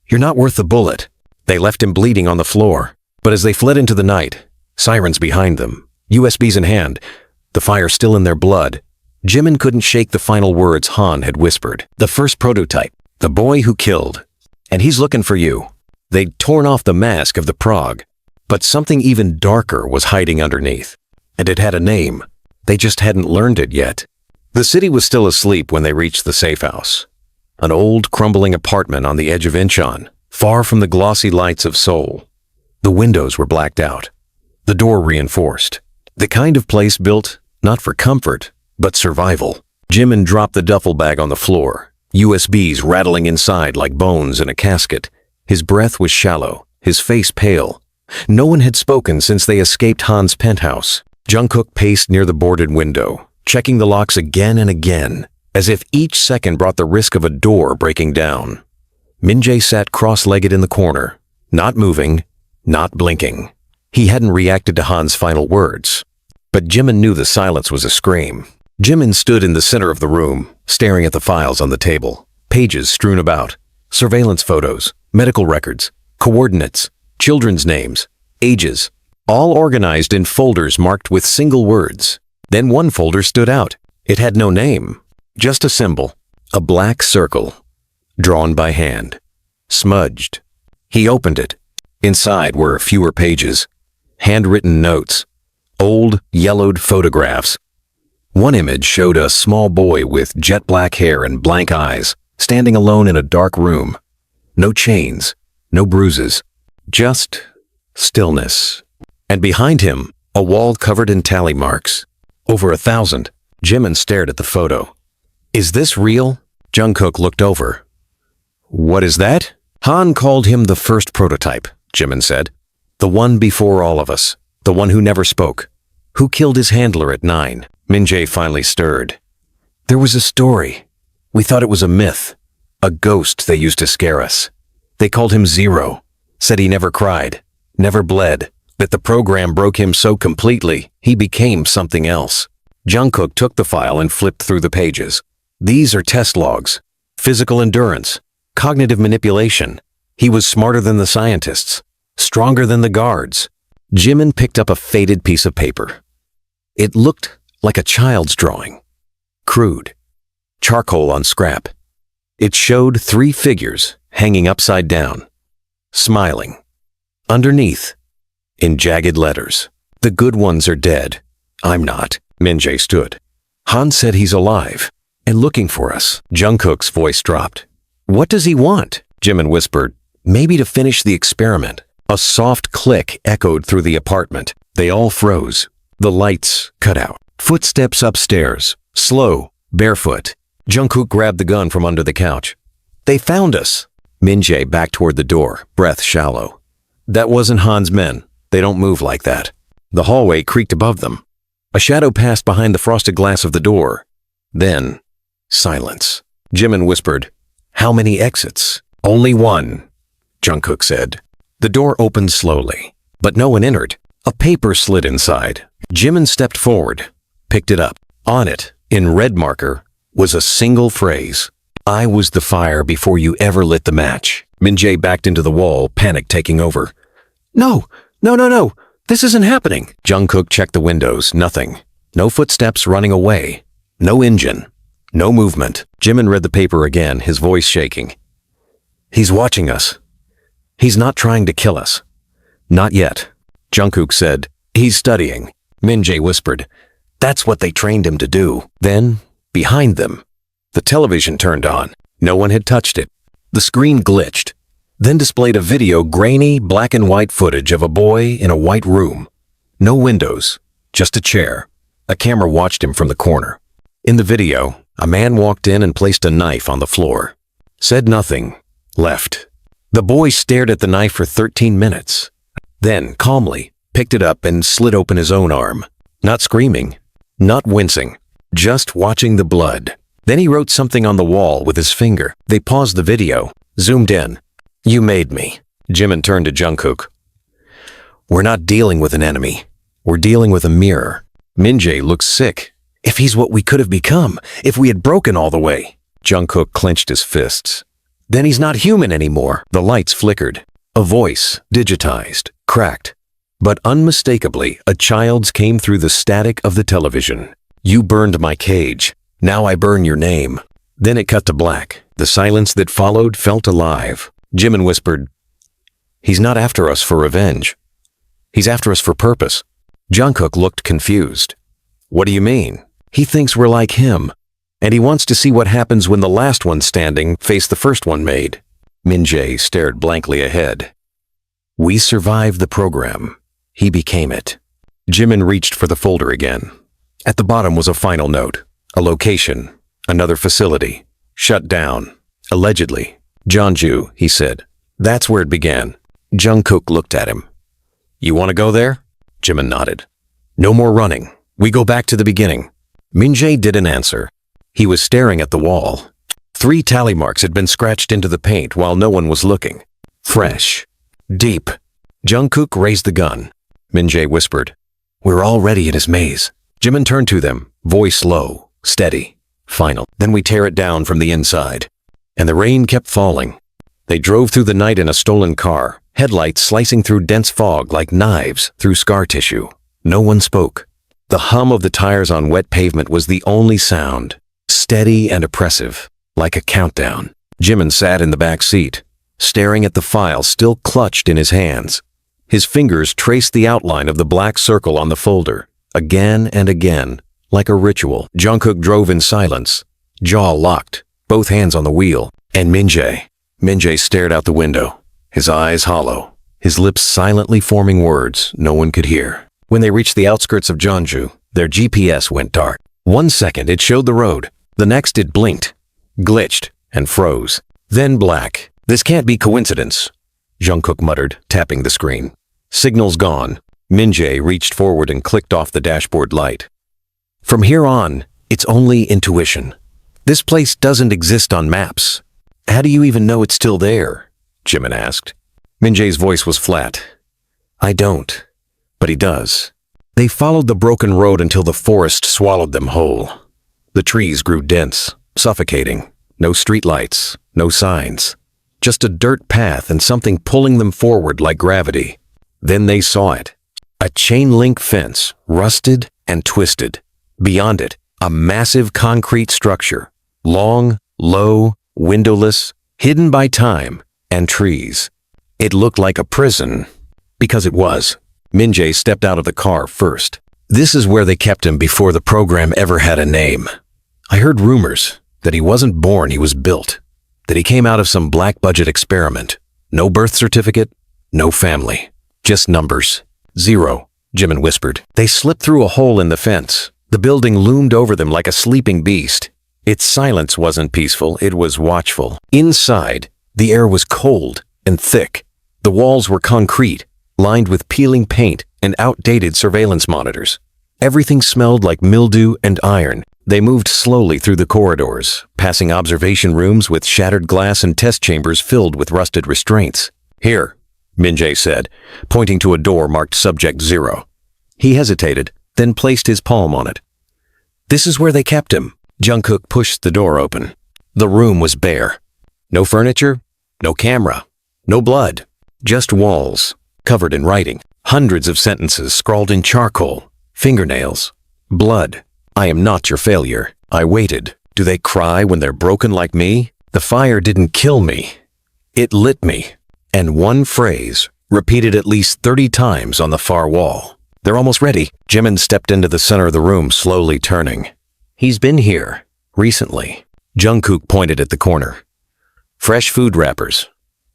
"You're not worth the bullet." They left him bleeding on the floor. But as they fled into the night, sirens behind them, USBs in hand, the fire still in their blood, Jimin couldn't shake the final words Han had whispered. "The first prototype. The boy who killed. And he's looking for you." They'd torn off the mask of the Prague, but something even darker was hiding underneath. And it had a name. They just hadn't learned it yet. The city was still asleep when they reached the safe house. An old, crumbling apartment on the edge of Incheon, far from the glossy lights of Seoul. The windows were blacked out. The door reinforced. The kind of place built not for comfort, but survival. Jimin dropped the duffel bag on the floor, USBs rattling inside like bones in a casket. His breath was shallow, his face pale. No one had spoken since they escaped Han's penthouse. Jungkook paced near the boarded window, checking the locks again and again, as if each second brought the risk of a door breaking down. Min-jae sat cross-legged in the corner, not moving, not blinking. He hadn't reacted to Han's final words. But Jimin knew the silence was a scream. Jimin stood in the center of the room, staring at the files on the table. Pages strewn about, surveillance photos, medical records, coordinates, children's names, ages, all organized in folders marked with single words. Then one folder stood out. It had no name, just a symbol, a black circle, drawn by hand, smudged. He opened it. Inside were fewer pages, handwritten notes, old, yellowed photographs. One image showed a small boy with jet black hair and blank eyes, standing alone in a dark room. No chains, no bruises, just Stillness. And behind him, a wall covered in tally marks. Over 1,000. Jimin stared at the photo. Is this real? Jungkook looked over. What is that? Han called him the first prototype, Jimin said. The one before all of us. The one who never spoke. Who killed his handler at 9? Min-jae finally stirred. There was a story. We thought it was a myth. A ghost they used to scare us. They called him Zero. Said he never cried. Never bled. That the program broke him so completely, he became something else. Jungkook took the file and flipped through the pages. These are test logs. Physical endurance. Cognitive manipulation. He was smarter than the scientists. Stronger than the guards. Jimin picked up a faded piece of paper. It looked like a child's drawing. Crude. Charcoal on scrap. It showed 3 figures hanging upside down. Smiling. Underneath, in jagged letters, the good ones are dead. I'm not. Min-jae stood. Han said he's alive and looking for us. Jungkook's voice dropped. What does he want? Jimin whispered. Maybe to finish the experiment. A soft click echoed through the apartment. They all froze. The lights cut out. Footsteps upstairs. Slow, barefoot. Jungkook grabbed the gun from under the couch. They found us. Min-jae backed toward the door, breath shallow. That wasn't Han's men. They don't move like that. The hallway creaked above them. A shadow passed behind the frosted glass of the door. Then, silence. Jimin whispered, How many exits? Only one, Jungkook said. The door opened slowly, but no one entered. A paper slid inside. Jimin stepped forward, picked it up. On it, in red marker, was a single phrase. I was the fire before you ever lit the match. Min-jae backed into the wall, panic taking over. No! This isn't happening. Jungkook checked the windows, nothing. No footsteps running away. No engine. No movement. Jimin read the paper again, his voice shaking. He's watching us. He's not trying to kill us. Not yet. Jungkook said, He's studying. Min-jae whispered, That's what they trained him to do. Then, behind them, the television turned on. No one had touched it. The screen glitched, then displayed a video grainy black and white footage of a boy in a white room. No windows, just a chair. A camera watched him from the corner. In the video, a man walked in and placed a knife on the floor. Said nothing. Left. The boy stared at the knife for 13 minutes. Then, calmly, picked it up and slit open his own arm. Not screaming. Not wincing. Just watching the blood. Then he wrote something on the wall with his finger. They paused the video, zoomed in. You made me. Jimin turned to Jungkook. We're not dealing with an enemy. We're dealing with a mirror. Min-jae looks sick. If he's what we could have become, if we had broken all the way. Jungkook clenched his fists. Then he's not human anymore. The lights flickered. A voice, digitized, cracked. But unmistakably, a child's came through the static of the television. You burned my cage. Now I burn your name. Then it cut to black. The silence that followed felt alive. Jimin whispered, He's not after us for revenge. He's after us for purpose. Jungkook looked confused. What do you mean? He thinks we're like him, and he wants to see what happens when the last one standing faced the first one made. Min-jae stared blankly ahead. We survived the program. He became it. Jimin reached for the folder again. At the bottom was a final note. A location. Another facility. Shut down. Allegedly. Jeonju, he said. That's where it began. Jungkook looked at him. You want to go there? Jimin nodded. No more running. We go back to the beginning. Min-jae didn't answer. He was staring at the wall. 3 tally marks had been scratched into the paint while no one was looking. Fresh. Deep. Jungkook raised the gun. Min-jae whispered, We're already in his maze. Jimin turned to them, voice low, steady, final. Then we tear it down from the inside. And the rain kept falling. They drove through the night in a stolen car, headlights slicing through dense fog like knives through scar tissue. No one spoke. The hum of the tires on wet pavement was the only sound, steady and oppressive, like a countdown. Jimin sat in the back seat, staring at the file still clutched in his hands. His fingers traced the outline of the black circle on the folder, again and again, like a ritual. Jungkook drove in silence, jaw locked, both hands on the wheel. And Min-jae stared out the window, his eyes hollow, his lips silently forming words no one could hear. When they reached the outskirts of Jeonju, their GPS went dark. 1 second it showed the road, the next it blinked, glitched, and froze. Then black. This can't be coincidence, Jungkook muttered, tapping the screen. Signal's gone. Minjae reached forward and clicked off the dashboard light. From here on, it's only intuition. This place doesn't exist on maps. How do you even know it's still there? Jimin asked. Minjae's voice was flat. I don't, but he does. They followed the broken road until the forest swallowed them whole. The trees grew dense, suffocating. No streetlights, no signs. Just a dirt path and something pulling them forward like gravity. Then they saw it. A chain-link fence, rusted and twisted. Beyond it, a massive concrete structure. Long, low, windowless, hidden by time and trees. It looked like a prison, because it was. Minjae stepped out of the car first. This is where they kept him before the program ever had a name. I heard rumors that he wasn't born, he was built. That he came out of some black-budget experiment. No birth certificate, no family. Just numbers. 0, Jimin whispered. They slipped through a hole in the fence. The building loomed over them like a sleeping beast. Its silence wasn't peaceful, it was watchful. Inside, the air was cold and thick. The walls were concrete, lined with peeling paint and outdated surveillance monitors. Everything smelled like mildew and iron. They moved slowly through the corridors, passing observation rooms with shattered glass and test chambers filled with rusted restraints. Here, Minjae said, pointing to a door marked Subject 0. He hesitated, then placed his palm on it. This is where they kept him. Jungkook pushed the door open. The room was bare. No furniture, no camera, no blood, just walls, covered in writing. Hundreds of sentences scrawled in charcoal, fingernails, blood. I am not your failure. I waited. Do they cry when they're broken like me? The fire didn't kill me. It lit me. And one phrase, repeated at least 30 times on the far wall. They're almost ready. Jimin stepped into the center of the room, slowly turning. He's been here, recently. Jungkook pointed at the corner. Fresh food wrappers.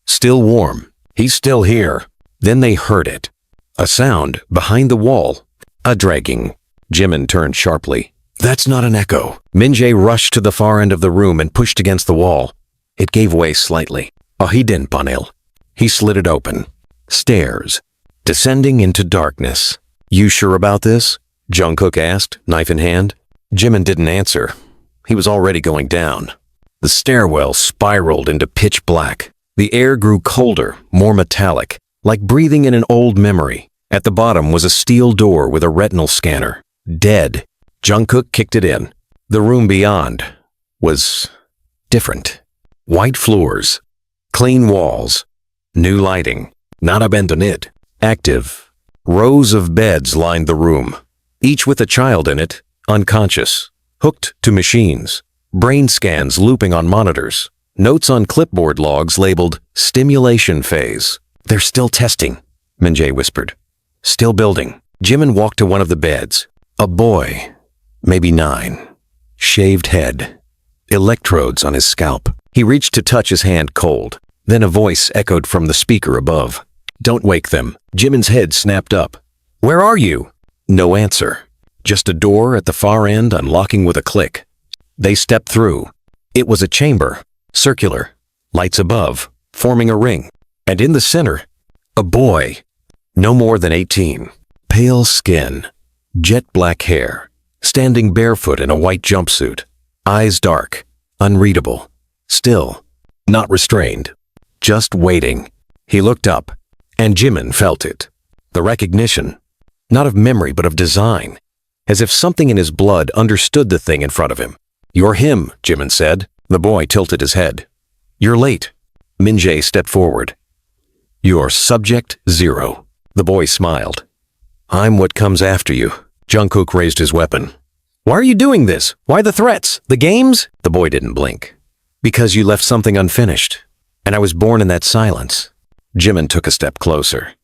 Still warm. He's still here. Then they heard it. A sound behind the wall. A dragging. Jimin turned sharply. That's not an echo. Minjae rushed to the far end of the room and pushed against the wall. It gave way slightly. He didn't, Banil. He slid it open. Stairs. Descending into darkness. You sure about this? Jungkook asked, knife in hand. Jimin didn't answer. He was already going down. The stairwell spiraled into pitch black. The air grew colder, more metallic, like breathing in an old memory. At the bottom was a steel door with a retinal scanner. Dead. Jungkook kicked it in. The room beyond was different. White floors, clean walls, new lighting, not abandoned, active. Rows of beds lined the room, each with a child in it, unconscious, hooked to machines, brain scans looping on monitors, notes on clipboard logs labeled stimulation phase. They're still testing, Minjae whispered. Still building. Jimin walked to one of the beds. A boy, maybe 9, shaved head, electrodes on his scalp. He reached to touch his hand cold. Then a voice echoed from the speaker above. Don't wake them. Jimin's head snapped up. Where are you? No answer. Just a door at the far end unlocking with a click. They stepped through. It was a chamber, circular, lights above, forming a ring. And in the center, a boy, no more than 18, pale skin, jet black hair, standing barefoot in a white jumpsuit, eyes dark, unreadable, still, not restrained, just waiting. He looked up, and Jimin felt it. The recognition, not of memory but of design, as if something in his blood understood the thing in front of him. You're him, Jimin said. The boy tilted his head. You're late. Minjae stepped forward. You're Subject 0. The boy smiled. I'm what comes after you. Jungkook raised his weapon. Why are you doing this? Why the threats? The games? The boy didn't blink. Because you left something unfinished. And I was born in that silence. Jimin took a step closer.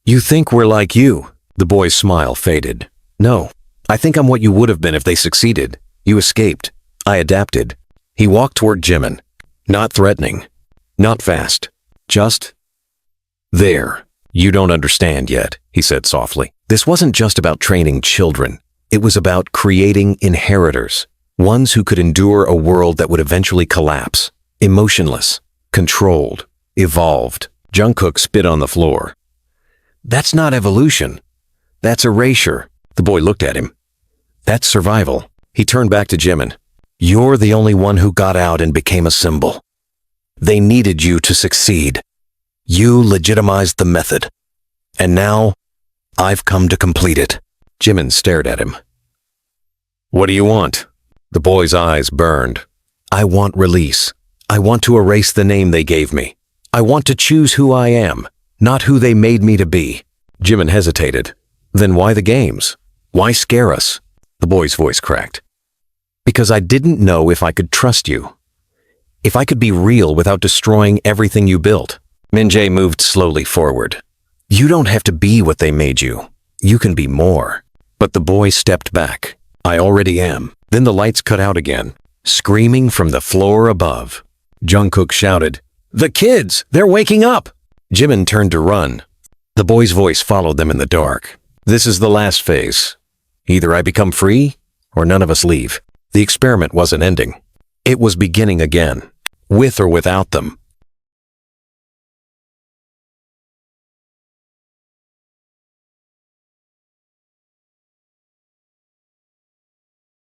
You think we're like you? The boy's smile faded. No, I think I'm what you would have been if they succeeded. You escaped. I adapted. He walked toward Jimin. Not threatening. Not fast. Just there. You don't understand yet, he said softly. This wasn't just about training children. It was about creating inheritors, ones who could endure a world that would eventually collapse, emotionless, controlled, evolved. Jungkook spit on the floor. That's not evolution. That's erasure. The boy looked at him. That's survival. He turned back to Jimin. You're the only one who got out and became a symbol. They needed you to succeed. You legitimized the method. And now, I've come to complete it. Jimin stared at him. What do you want? The boy's eyes burned. I want release. I want to erase the name they gave me. I want to choose who I am, not who they made me to be. Jimin hesitated. Then why the games? Why scare us? The boy's voice cracked. Because I didn't know if I could trust you. If I could be real without destroying everything you built. Min-jae moved slowly forward. You don't have to be what they made you. You can be more. But the boy stepped back. I already am. Then the lights cut out again, screaming from the floor above. Jungkook shouted, The kids! They're waking up! Jimin turned to run. The boy's voice followed them in the dark. This is the last phase. Either I become free, or none of us leave. The experiment wasn't ending. It was beginning again, with or without them.